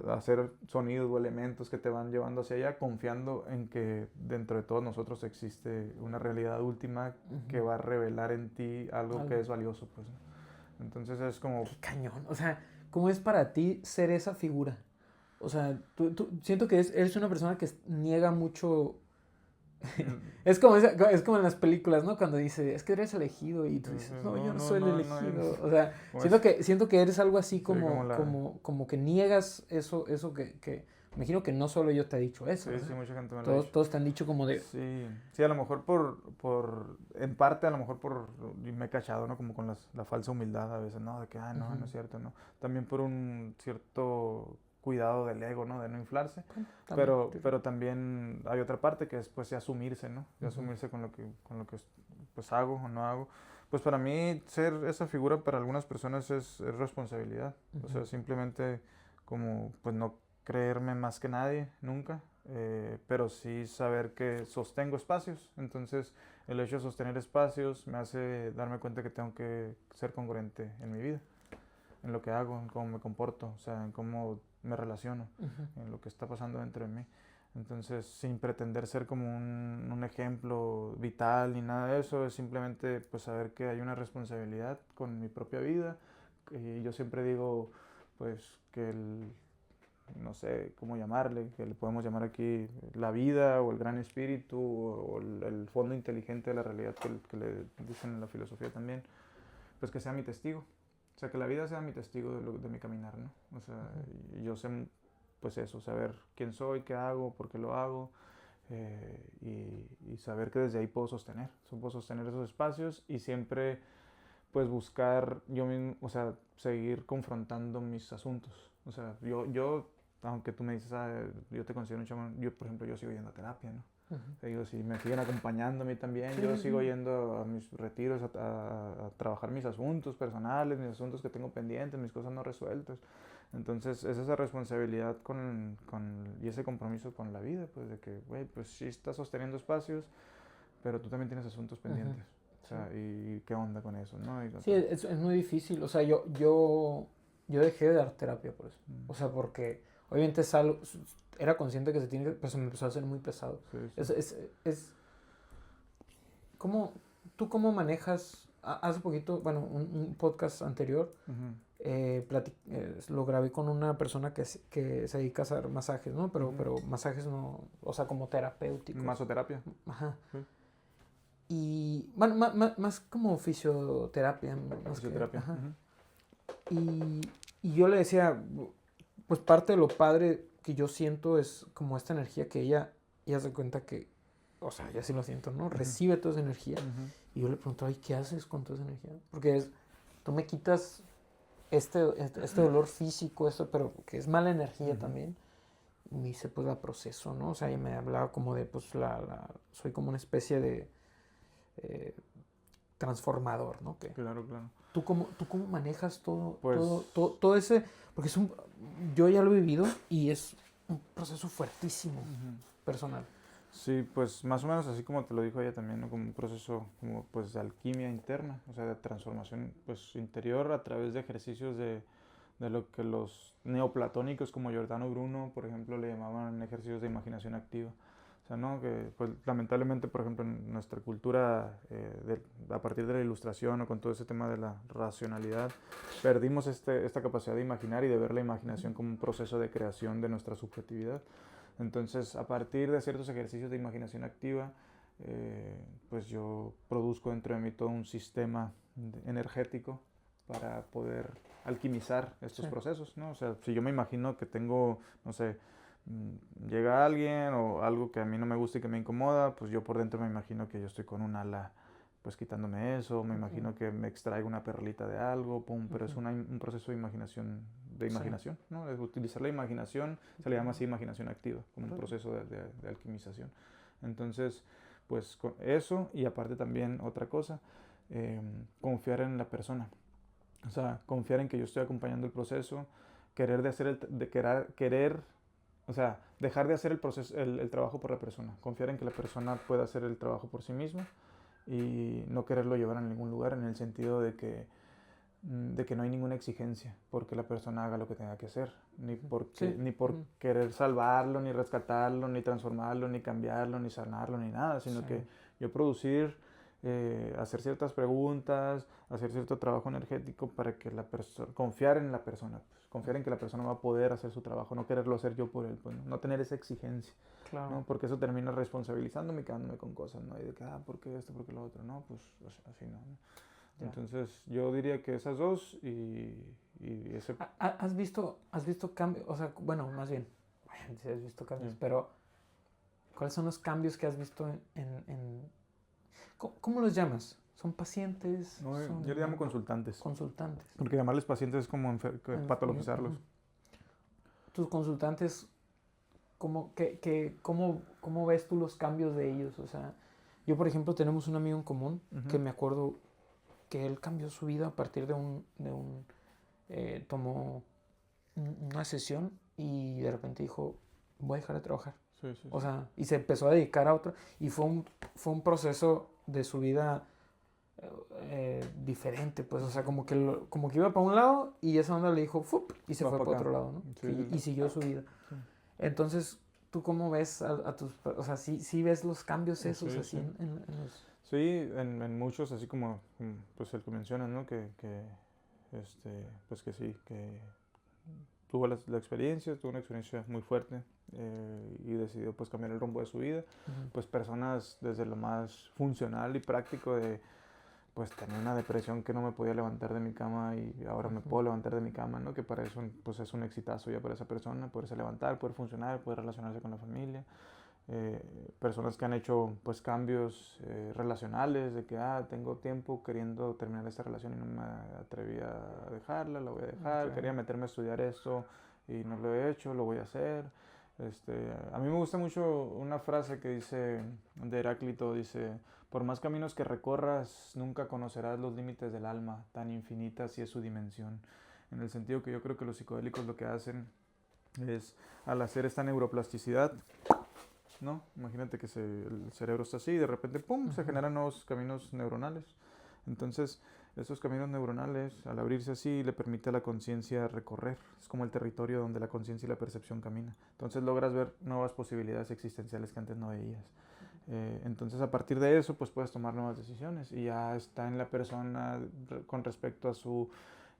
hacer sonidos o elementos que te van llevando hacia allá, confiando en que dentro de todos nosotros existe una realidad última que Ujú. va a revelar en ti algo que Algo. es valioso, pues, ¿no? Entonces es como... Qué cañón. O sea, ¿cómo es para ti ser esa figura? O sea, siento que eres una persona que niega mucho. Es como en las películas, ¿no? Cuando dice, es que eres elegido y tú dices, no, No, yo no no, soy el no, no elegido. es... O sea, Como es, siento que eres algo así sí, como la... como que niegas eso me imagino que no solo yo te he dicho eso, Sí, sí, ¿verdad? mucha gente me lo ha dicho. Todos te han dicho como de, Sí, sí, a lo mejor en parte a lo mejor y me he cachado, ¿no? Como con la falsa humildad a veces, ¿no? De que, no, ujú, no es cierto, ¿no? También por un cierto cuidado del ego, ¿no? De no inflarse, bueno, también, sí, pero también hay otra parte que es, pues, de asumirse, ¿no? De ujú, asumirse con lo que, pues, hago o no hago. Pues para mí ser esa figura para algunas personas es responsabilidad, o ujú, sea, simplemente como, pues, no creerme más que nadie, nunca, pero sí saber que sostengo espacios. Entonces, el hecho de sostener espacios me hace darme cuenta que tengo que ser congruente en mi vida, en lo que hago, en cómo me comporto, o sea, en cómo me relaciono, ujú, en lo que está pasando dentro de mí. Entonces, sin pretender ser como un ejemplo vital ni nada de eso, es simplemente pues saber que hay una responsabilidad con mi propia vida. Y yo siempre digo, pues, que no sé cómo llamarle, que le podemos llamar aquí la vida o el gran espíritu o el fondo inteligente de la realidad que le dicen en la filosofía también, pues que sea mi testigo. O sea, que la vida sea mi testigo de mi caminar, ¿no? O sea, ujú. y yo sé, pues eso, saber quién soy, qué hago, por qué lo hago, y saber que desde ahí puedo sostener esos espacios y siempre pues buscar yo mismo, o sea, seguir confrontando mis asuntos. O sea, yo aunque tú me dices, yo te considero un chamán, yo por ejemplo, yo sigo yendo a terapia, ¿no? Te digo, si me siguen acompañando a mí también, yo sigo yendo a mis retiros a trabajar mis asuntos personales, mis asuntos que tengo pendientes, mis cosas no resueltas. Entonces, es esa responsabilidad y ese compromiso con la vida, pues de que, güey, pues sí estás sosteniendo espacios, pero tú también tienes asuntos pendientes. O sea, ¿y qué onda con eso, no? Sí, es muy difícil. O sea, yo dejé de dar terapia por eso. O sea, porque obviamente es algo, era consciente que se tiene que, pero se me empezó a hacer muy pesado. Sí, Es ¿cómo, tú cómo manejas? Hace poquito, bueno, un podcast anterior, lo grabé con una persona que se dedica a hacer masajes, ¿no? Pero masajes no, o sea, como terapéuticos. Masoterapia. Ajá. Sí. Y, bueno, más como fisioterapia. Fisioterapia. Ajá. Y yo le decía, pues parte de lo padre que yo siento es como esta energía que ella se cuenta que, o sea, ya sí lo siento, ¿no? Recibe toda esa energía. Y yo le pregunto, ay, ¿qué haces con toda esa energía? Porque tú me quitas este dolor físico, pero que es mala energía también. Y me dice, pues la proceso, ¿no? O sea, y me hablaba como de, pues, soy como una especie de transformador, ¿no? Claro. ¿Tú cómo manejas todo, Pues, todo ese? Porque yo ya lo he vivido y es un proceso fuertísimo, personal. Sí, pues más o menos así como te lo dijo ella también, ¿no? Como un proceso como pues de alquimia interna, o sea, de transformación pues interior a través de ejercicios de lo que los neoplatónicos como Giordano Bruno, por ejemplo, le llamaban ejercicios de imaginación activa. O sea, ¿no? Que pues lamentablemente, por ejemplo, en nuestra cultura, a partir de la ilustración o con todo ese tema de la racionalidad, perdimos esta capacidad de imaginar y de ver la imaginación como un proceso de creación de nuestra subjetividad. Entonces, a partir de ciertos ejercicios de imaginación activa, pues yo produzco dentro de mí todo un sistema energético para poder alquimizar estos procesos, ¿no? O sea, si yo me imagino que tengo, no sé, llega alguien o algo que a mí no me gusta y que me incomoda, pues yo por dentro me imagino que yo estoy con un ala, pues quitándome eso, me imagino que me extraigo una perlita de algo, pum, pero es un proceso de imaginación, ¿no? Es utilizar la imaginación, se le llama así imaginación activa, como un proceso de alquimización. Entonces, pues eso y aparte también otra cosa, confiar en la persona. O sea, confiar en que yo estoy acompañando el proceso, querer, o sea, dejar de hacer el proceso, el trabajo por la persona, confiar en que la persona pueda hacer el trabajo por sí misma y no quererlo llevar a ningún lugar en el sentido de que no hay ninguna exigencia porque la persona haga lo que tenga que hacer, ni por querer salvarlo, ni rescatarlo, ni transformarlo, ni cambiarlo, ni sanarlo, ni nada, sino que yo producir, hacer ciertas preguntas, hacer cierto trabajo energético para que confiar en la persona, pues, confiar en que la persona va a poder hacer su trabajo, no quererlo hacer yo por él, pues, no tener esa exigencia, ¿no? Porque eso termina responsabilizándome y quedándome con cosas, ¿no? Y de que, ¿por qué esto? ¿Por qué lo otro? No, pues así no, ¿no? Entonces yo diría que esas dos y ese... ¿Has visto cambios? O sea, bueno, más bien, si has visto cambios, pero ¿cuáles son los cambios que has visto ¿Cómo los llamas? ¿Son pacientes? No, yo le llamo consultantes. Consultantes. Porque llamarles pacientes es como patologizarlos. Tus consultantes, ¿cómo ves tú los cambios de ellos? O sea, yo por ejemplo tenemos un amigo en común que me acuerdo que él cambió su vida a partir tomó una sesión y de repente dijo, voy a dejar de trabajar. O sea, y se empezó a dedicar a otro y fue un proceso de su vida diferente, pues, o sea, como que iba para un lado y esa onda le dijo ¡fup! Y se fue para otro lado, ¿no? Y siguió su vida. Entonces, ¿tú cómo ves a tus, o sea, sí ves los cambios esos así en los... Sí, en muchos, así como pues el que mencionas, ¿no? Pues que sí, que tuvo la experiencia, tuvo una experiencia muy fuerte y decidió pues cambiar el rumbo de su vida. Pues personas desde lo más funcional y práctico de pues tenía una depresión que no me podía levantar de mi cama y ahora me puedo levantar de mi cama, ¿no? Que para eso pues es un exitazo ya para esa persona, poderse levantar, poder funcionar, poder relacionarse con la familia. personas que han hecho pues cambios relacionales, de que tengo tiempo queriendo terminar esta relación y no me atreví a dejarla, la voy a dejar, Okay. quería meterme a estudiar esto y no lo he hecho, lo voy a hacer. A mí me gusta mucho una frase que dice de Heráclito, dice, por más caminos que recorras, nunca conocerás los límites del alma, tan infinita así es su dimensión. En el sentido que yo creo que los psicodélicos lo que hacen es, al hacer esta neuroplasticidad, ¿no? Imagínate que el cerebro está así y de repente, ¡pum!, se generan nuevos caminos neuronales. Entonces, esos caminos neuronales, al abrirse así, le permite a la conciencia recorrer. Es como el territorio donde la conciencia y la percepción caminan. Entonces logras ver nuevas posibilidades existenciales que antes no veías. Entonces, a partir de eso, pues puedes tomar nuevas decisiones y ya está en la persona con respecto a su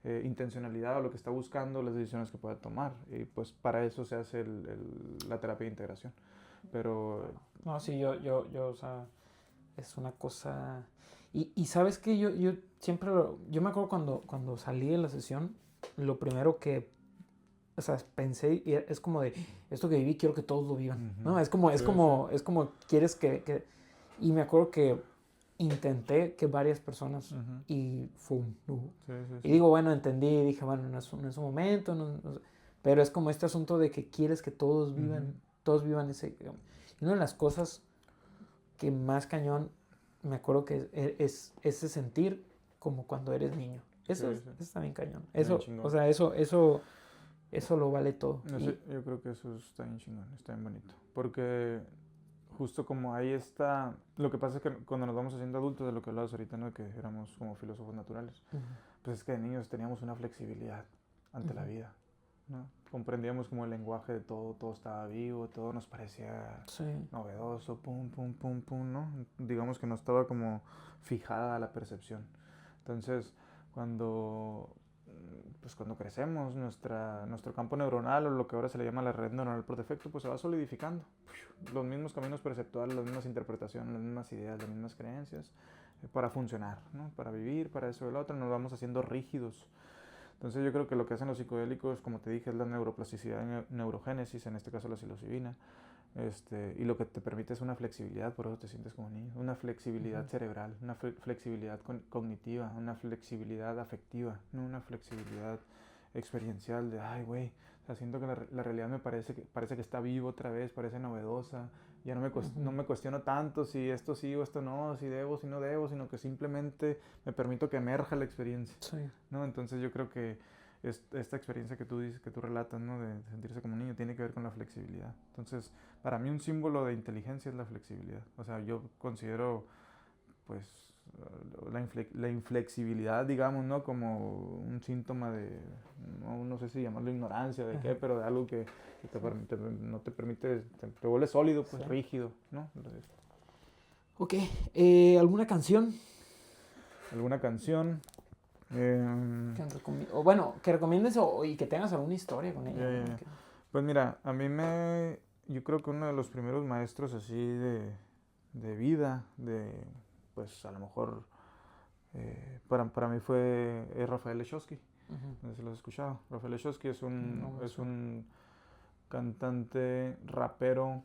intencionalidad o lo que está buscando, las decisiones que pueda tomar. Y pues para eso se hace la terapia de integración. Pero No, sí, o sea, es una cosa... Y sabes que yo siempre, yo me acuerdo cuando salí de la sesión, lo primero que, o sea, pensé, y es como de, esto que viví quiero que todos lo vivan, ¿no? Es como, es como quieres y me acuerdo que intenté que varias personas, y ¡fum! No. Y digo, bueno, entendí, dije, bueno, no es un momento, pero es como este asunto de que quieres que todos vivan ese... Y una de las cosas que más cañón, me acuerdo que es ese sentir como cuando eres niño. Eso está bien cañón. Eso, o sea, eso lo vale todo. No sé, yo creo que eso está bien chingón, está bien bonito. Porque justo como ahí está, lo que pasa es que cuando nos vamos haciendo adultos, de lo que hablabas ahorita, ¿no? Que éramos como filósofos naturales, pues es que de niños teníamos una flexibilidad ante la vida, ¿no? Comprendíamos como el lenguaje de todo, todo estaba vivo, todo nos parecía novedoso, pum, pum, pum, pum, ¿no? Digamos que no estaba como fijada la percepción. Entonces, cuando crecemos, nuestro campo neuronal, o lo que ahora se le llama la red neuronal por defecto, pues se va solidificando. Los mismos caminos perceptuales, las mismas interpretaciones, las mismas ideas, las mismas creencias, para funcionar, ¿no? Para vivir, para eso y lo otro, nos vamos haciendo rígidos. Entonces yo creo que lo que hacen los psicodélicos, como te dije, es la neuroplasticidad y neurogénesis, en este caso la psilocibina, y lo que te permite es una flexibilidad, por eso te sientes como niño, una flexibilidad cerebral, una flexibilidad cognitiva, una flexibilidad afectiva, no una flexibilidad experiencial de, ay, güey, o sea, siento que la realidad me parece que está vivo otra vez, parece novedosa, ya no me cuestiono tanto si esto sí o esto no, si debo, si no debo, sino que simplemente me permito que emerja la experiencia, ¿no? Entonces yo creo que esta experiencia que tú dices, que tú relatas, ¿no? De sentirse como niño, tiene que ver con la flexibilidad. Entonces, para mí un símbolo de inteligencia es la flexibilidad. O sea, yo considero, pues, la inflexibilidad, digamos, ¿no? Como un síntoma de, no sé si llamarlo ignorancia, de qué, pero de algo que no te permite, te vuelve sólido, pues, rígido, ¿no? Entonces, ok, ¿alguna canción? ¿alguna canción? O bueno, que recomiendes y que tengas alguna historia con ella. ¿No? Pues mira, yo creo que uno de los primeros maestros así de vida, pues a lo mejor para mí es Rafael Lechowski. No sé si lo has escuchado. Rafael Lechowski es un cantante, rapero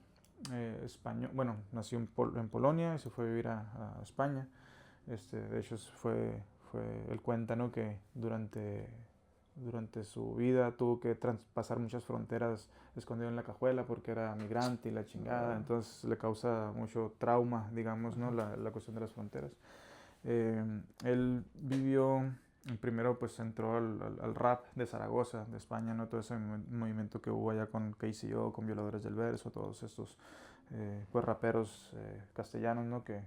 español. Bueno, nació en Polonia y se fue a vivir a España. De hecho, él cuenta, ¿no? Que durante su vida tuvo que traspasar muchas fronteras escondido en la cajuela porque era migrante y la chingada. Entonces le causa mucho trauma, digamos, ¿no? La cuestión de las fronteras. Él vivió, primero pues entró al rap de Zaragoza, de España, ¿no? Todo ese movimiento que hubo allá con KCO, con Violadores del Verso, todos estos pues raperos castellanos, ¿no? Que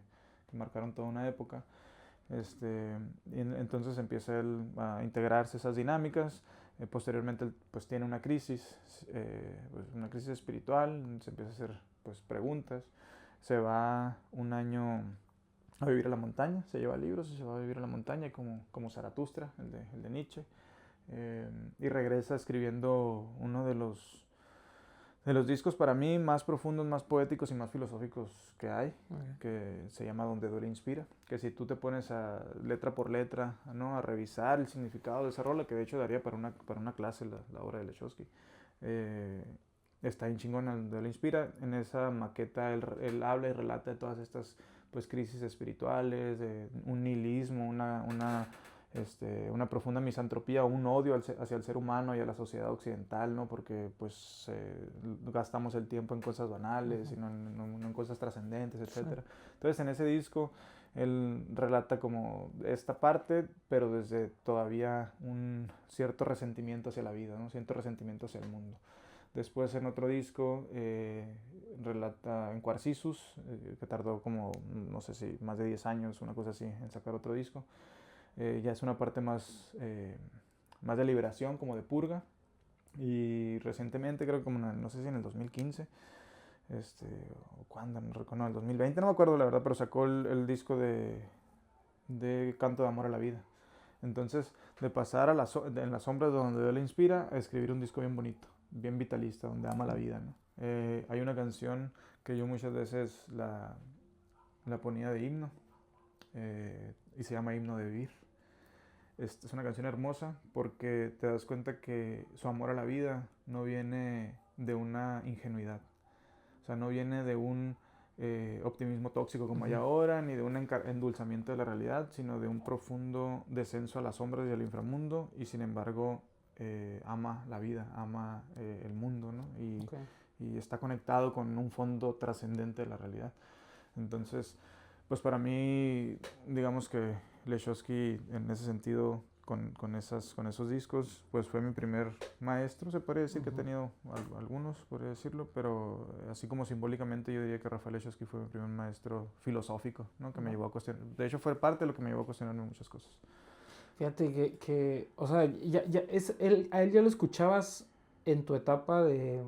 marcaron toda una época. Entonces empieza él a integrarse esas dinámicas. Posteriormente pues tiene pues una crisis espiritual, se empieza a hacer pues preguntas, se va un año a vivir a la montaña, se lleva libros y se va a vivir a la montaña como Zaratustra, el de Nietzsche, y regresa escribiendo uno de los discos para mí más profundos, más poéticos y más filosóficos que hay, que se llama Donde duele inspira, que si tú te pones letra por letra, ¿no? A revisar el significado de esa rola, que de hecho daría para una clase la obra de Lechowski, está bien chingona, donde él inspira. En esa maqueta él habla y relata de todas estas pues crisis espirituales, de un nihilismo, una profunda misantropía, un odio hacia el ser humano y a la sociedad occidental, ¿no? Porque pues gastamos el tiempo en cosas banales y no en cosas trascendentes, etcétera. Sí. Entonces en ese disco él relata como esta parte, pero desde todavía un cierto resentimiento hacia la vida, ¿no? Cierto resentimiento hacia el mundo. Después en otro disco relata en Quarcisus, que tardó como, no sé si más de 10 años, una cosa así, en sacar otro disco. Ya es una parte más de liberación, como de purga. Y recientemente, creo que como no sé si en el 2015, o cuándo, no recuerdo, no, el 2020, no me acuerdo la verdad, pero sacó el disco de Canto de Amor a la Vida. Entonces, de pasar en las sombras donde él le inspira, a escribir un disco bien bonito, bien vitalista, donde ama la vida, ¿no? Hay una canción que yo muchas veces la ponía de himno, y se llama Himno de Vivir. Es una canción hermosa porque te das cuenta que su amor a la vida no viene de una ingenuidad. O sea, no viene de un optimismo tóxico como hay ahora, ni de un endulzamiento de la realidad, sino de un profundo descenso a las sombras y al inframundo, y sin embargo ama la vida, ama el mundo, ¿no? Y está conectado con un fondo trascendente de la realidad. Entonces, pues para mí, digamos que Lechowski en ese sentido, con esos discos, pues fue mi primer maestro, se podría decir. Que he tenido algunos, podría decirlo, pero así como simbólicamente yo diría que Rafael Lechowski fue mi primer maestro filosófico, ¿no? Que me llevó a cuestionar, de hecho fue parte de lo que me llevó a cuestionarme muchas cosas. Fíjate que o sea, a él ya lo escuchabas en tu etapa de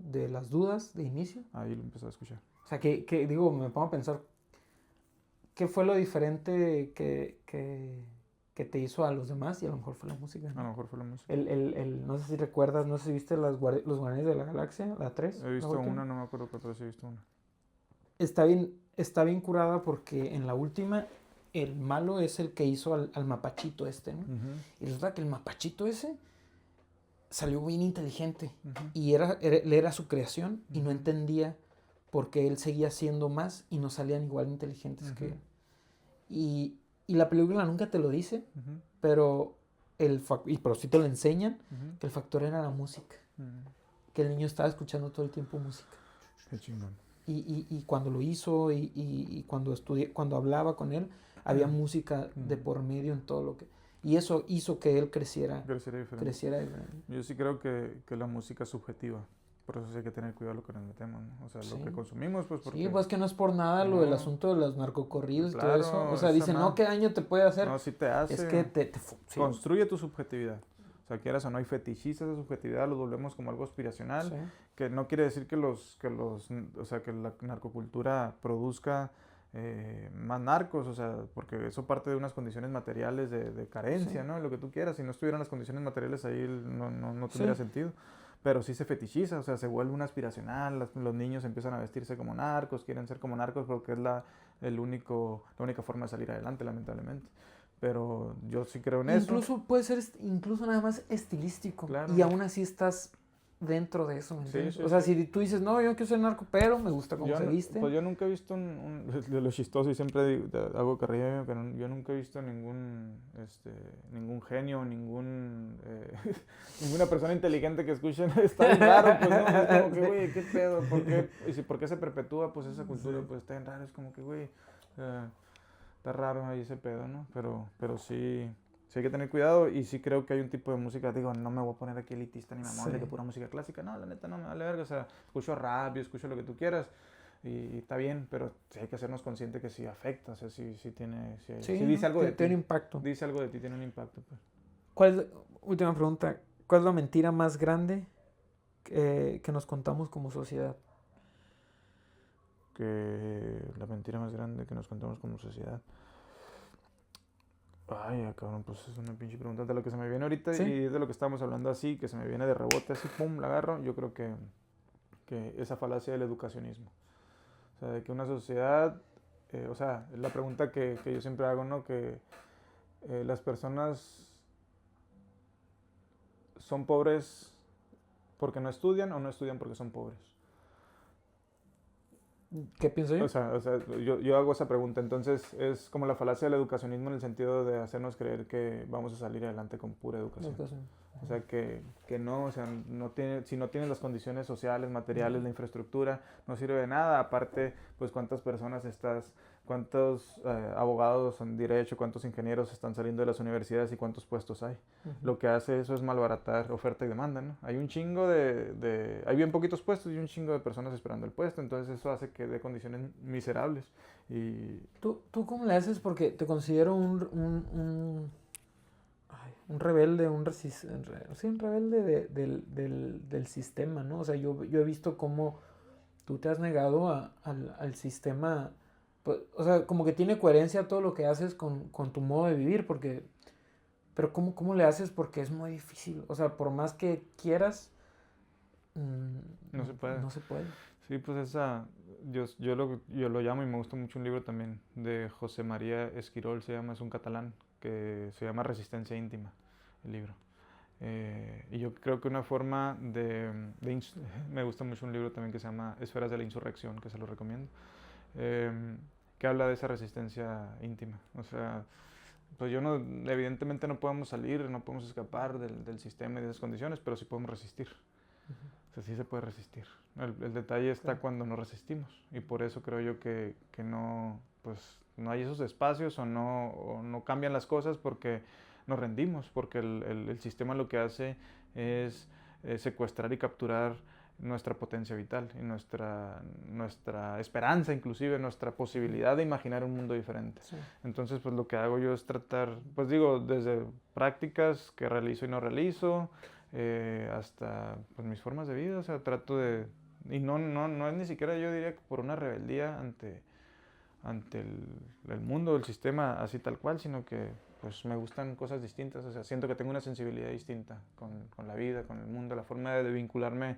las dudas de inicio. Ahí lo empecé a escuchar. O sea, que digo, me pongo a pensar, ¿qué fue lo diferente que te hizo a los demás? Y a lo mejor fue la música, ¿no? A lo mejor fue la música. No sé si recuerdas, no sé si viste los Guardianes de la Galaxia, la 3. He visto una, no me acuerdo cuál, pero sí he visto una. Está bien curada porque en la última el malo es el que hizo al mapachito ¿no? Y resulta que el mapachito ese salió bien inteligente y era su creación y no entendía por qué él seguía siendo más y no salían igual inteligentes que él. Y la película nunca te lo dice, pero sí te lo enseñan, que el factor era la música. Que el niño estaba escuchando todo el tiempo música. Qué chingón. Y cuando lo hizo y cuando hablaba con él, había música de por medio en todo lo que... Y eso hizo que él creciera diferente. Yo sí creo que la música es subjetiva. Por eso sí hay que tener cuidado lo que nos metemos, ¿no? O sea, lo que consumimos, pues porque... Sí, pues que no es por nada lo del asunto de los narcocorridos y todo eso. O sea, dicen, no, ¿qué daño te puede hacer? No, sí te hace. Es que construye tu subjetividad. O sea, quieras o no, hay fetichistas de subjetividad, lo volvemos como algo aspiracional, que no quiere decir que que la narcocultura produzca más narcos, o sea, porque eso parte de unas condiciones materiales de carencia, ¿no? Lo que tú quieras. Si no estuvieran las condiciones materiales ahí, no tendría sentido. Pero sí se fetichiza, o sea, se vuelve un aspiracional, los niños empiezan a vestirse como narcos, quieren ser como narcos porque es la única forma de salir adelante, lamentablemente. Pero yo sí creo en eso. Incluso puede ser nada más estilístico. Claro. Y aún así estás dentro de eso, ¿me entiendes? O sea, si tú dices, no, yo no quiero ser narco, pero me gusta cómo se viste. Pues yo nunca he visto de lo chistoso, y siempre hago carrilla, pero yo nunca he visto ningún genio, ninguna persona inteligente que escuche, está bien raro, pues no, es como que, güey, ¿qué pedo? ¿Por qué se perpetúa pues esa cultura? Pues está bien raro, es como que, güey, está raro ahí ese pedo, ¿no? Pero sí hay que tener cuidado, y sí creo que hay un tipo de música, digo, no me voy a poner aquí elitista ni mamón de que pura música clásica, no, la neta no me vale verga, o sea, escucho rap, yo escucho lo que tú quieras, y está bien, pero sí hay que hacernos conscientes que sí afecta, o sea, sí dice algo de ti. Tiene un impacto. Dice algo de ti, tiene un impacto, pues. Última pregunta, ¿cuál es la mentira más grande que nos contamos como sociedad? Que la mentira más grande que nos contamos como sociedad... Ay, cabrón, pues es una pinche pregunta de lo que se me viene ahorita, y es de lo que estábamos hablando así, que se me viene de rebote, así, pum, la agarro. Yo creo que esa falacia del educacionismo. O sea, de que una sociedad, o sea, la pregunta que yo siempre hago, ¿no? Que las personas son pobres porque no estudian o no estudian porque son pobres. ¿Qué pienso yo? O sea, yo hago esa pregunta. Entonces es como la falacia del educacionismo en el sentido de hacernos creer que vamos a salir adelante con pura educación. O sea, que no, o sea, si no tienes las condiciones sociales, materiales, la infraestructura, no sirve de nada. Aparte, pues cuántas personas cuántos abogados en derecho, cuántos ingenieros están saliendo de las universidades y cuántos puestos hay. Lo que hace eso es malbaratar oferta y demanda, ¿no? Hay un chingo hay bien poquitos puestos y un chingo de personas esperando el puesto, entonces eso hace que dé condiciones miserables. Y ¿Tú cómo le haces? Porque te considero un rebelde, sí, un rebelde del sistema, ¿no? O sea, yo he visto cómo tú te has negado al sistema, pues, o sea, como que tiene coherencia todo lo que haces con tu modo de vivir, pero ¿cómo le haces? Porque es muy difícil, o sea, por más que quieras, no se puede. no se puede. Sí, pues yo lo llamo y me gusta mucho un libro también de José María Esquirol, es un catalán, que se llama Resistencia Íntima, el libro. Y yo creo que una forma me gusta mucho un libro también que se llama Esferas de la Insurrección, que se lo recomiendo, que habla de esa resistencia íntima. O sea, pues evidentemente no podemos salir, no podemos escapar del sistema y de esas condiciones, pero sí podemos resistir. O sea, sí se puede resistir. El detalle está cuando no resistimos. Y por eso creo yo que no, pues, no hay esos espacios o no cambian las cosas porque nos rendimos, porque el sistema lo que hace es secuestrar y capturar nuestra potencia vital y nuestra esperanza, inclusive nuestra posibilidad de imaginar un mundo diferente. Sí. Entonces, pues lo que hago yo es tratar, pues digo, desde prácticas que realizo y no realizo, hasta pues, mis formas de vida, o sea, trato de... Y no es ni siquiera, yo diría, por una rebeldía ante el mundo, el sistema, así tal cual, sino que pues me gustan cosas distintas, o sea, siento que tengo una sensibilidad distinta con la vida, con el mundo, la forma de vincularme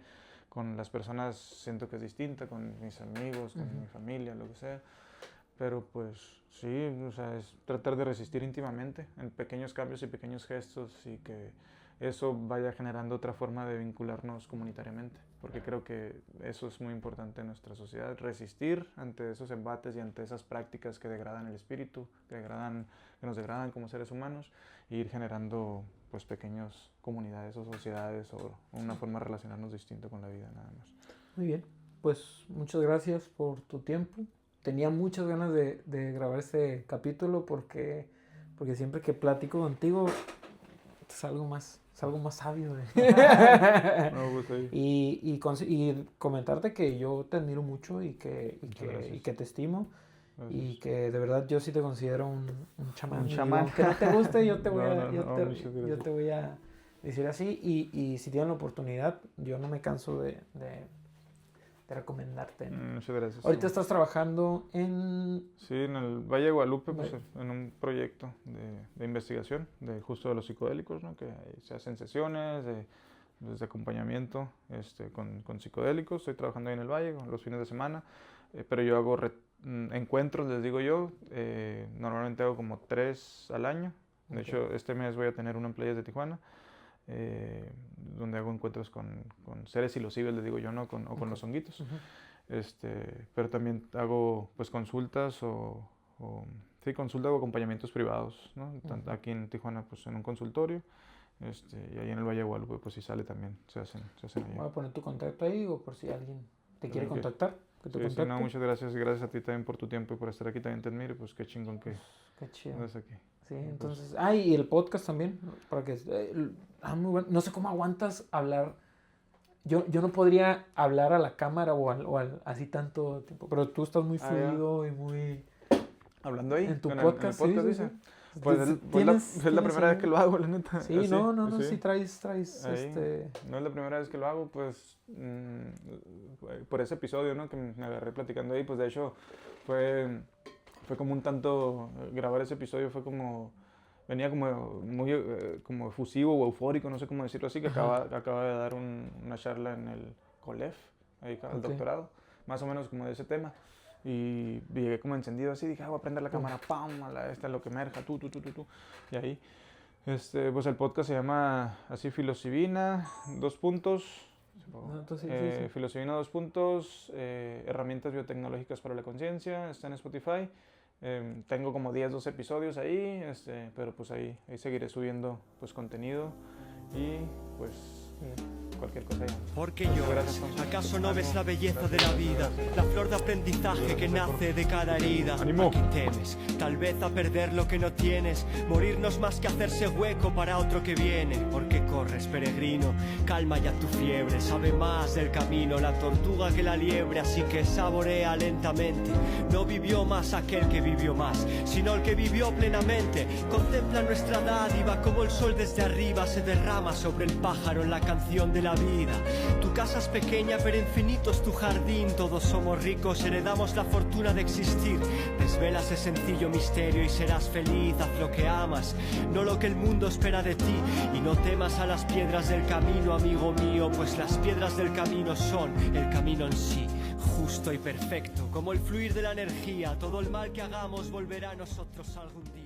con las personas siento que es distinta, con mis amigos, con mi familia, lo que sea. Pero pues sí, o sea, es tratar de resistir íntimamente en pequeños cambios y pequeños gestos y que eso vaya generando otra forma de vincularnos comunitariamente, porque creo que eso es muy importante en nuestra sociedad, resistir ante esos embates y ante esas prácticas que degradan el espíritu, que nos degradan como seres humanos, e ir generando pues pequeñas comunidades o sociedades o una forma de relacionarnos distinto con la vida, nada más. Muy bien, pues muchas gracias por tu tiempo. Tenía muchas ganas de grabar este capítulo porque siempre que platico contigo es algo más sabio. No, pues, ahí. Y comentarte que yo te admiro mucho y que te estimo. Gracias. Y que de verdad yo sí te considero un chamán. Un chamán. Aunque no te guste, yo te No, voy a decir así. Y si tienen la oportunidad, yo no me canso de recomendarte, ¿no? Muchas gracias. Ahorita estás trabajando en... Sí, en el Valle de Guadalupe, pues, en un proyecto de investigación justo de los psicodélicos, ¿no? Que se hacen sesiones de acompañamiento con psicodélicos. Estoy trabajando ahí en el Valle los fines de semana, pero yo hago encuentros, les digo yo. Normalmente hago como 3 al año. De hecho, este mes voy a tener uno en Playas de Tijuana, donde hago encuentros con seres silocibles, les digo yo, ¿no? Con los honguitos. Pero también hago pues consultas sí, consultas o acompañamientos privados, ¿no? Aquí en Tijuana pues en un consultorio, y ahí en el Valle de Guadalupe pues si sale también, se hacen allá. Voy a poner tu contacto ahí o por si alguien te quiere contactar. Sí, no, muchas gracias y gracias a ti también por tu tiempo y por estar aquí, también te admiro, pues qué chingón que qué chido. estás aquí. Sí, entonces, y el podcast también, para que, muy bueno. No sé cómo aguantas hablar. Yo no podría hablar a la cámara o así tanto tiempo, pero tú estás muy fluido y muy... Hablando ahí, en tu en podcast, el podcast, sí. Pues es la primera vez que lo hago, la neta. Sí, así, no, sí. sí traes ahí. No es la primera vez que lo hago, pues por ese episodio, ¿no? Que me agarré platicando ahí, pues de hecho fue como un tanto, grabar ese episodio fue como, venía como muy como efusivo o eufórico, no sé cómo decirlo así, que acaba de dar una charla en el COLEF, ahí el doctorado, más o menos como de ese tema. Y llegué como encendido así, dije, voy a prender la cámara, pam, lo que emerja, tú. Y ahí, pues el podcast se llama así, Filosibina, No, entonces, sí. Filosofina 2 puntos, herramientas biotecnológicas para la conciencia, está en Spotify. Tengo como 10, 12 episodios ahí, pero pues ahí seguiré subiendo pues contenido y pues cualquier cosa ya. ¿Por qué lloras? ¿Acaso no ves la belleza de la vida? La flor de aprendizaje que nace de cada herida. ¡Ánimo! ¿A qué temes? Tal vez a perder lo que no tienes. Morirnos más que hacerse hueco para otro que viene. ¿Por qué corres, peregrino? Calma ya tu fiebre. Sabe más del camino la tortuga que la liebre. Así que saborea lentamente. No vivió más aquel que vivió más, sino el que vivió plenamente. Contempla nuestra dádiva como el sol desde arriba se derrama sobre el pájaro en la canción de la vida. Tu casa es pequeña pero infinito es tu jardín. Todos somos ricos, heredamos la fortuna de existir. Desvela ese sencillo misterio y serás feliz. Haz lo que amas, no lo que el mundo espera de ti. Y no temas a las piedras del camino, amigo mío, pues las piedras del camino son el camino en sí, justo y perfecto. Como el fluir de la energía, todo el mal que hagamos volverá a nosotros algún día.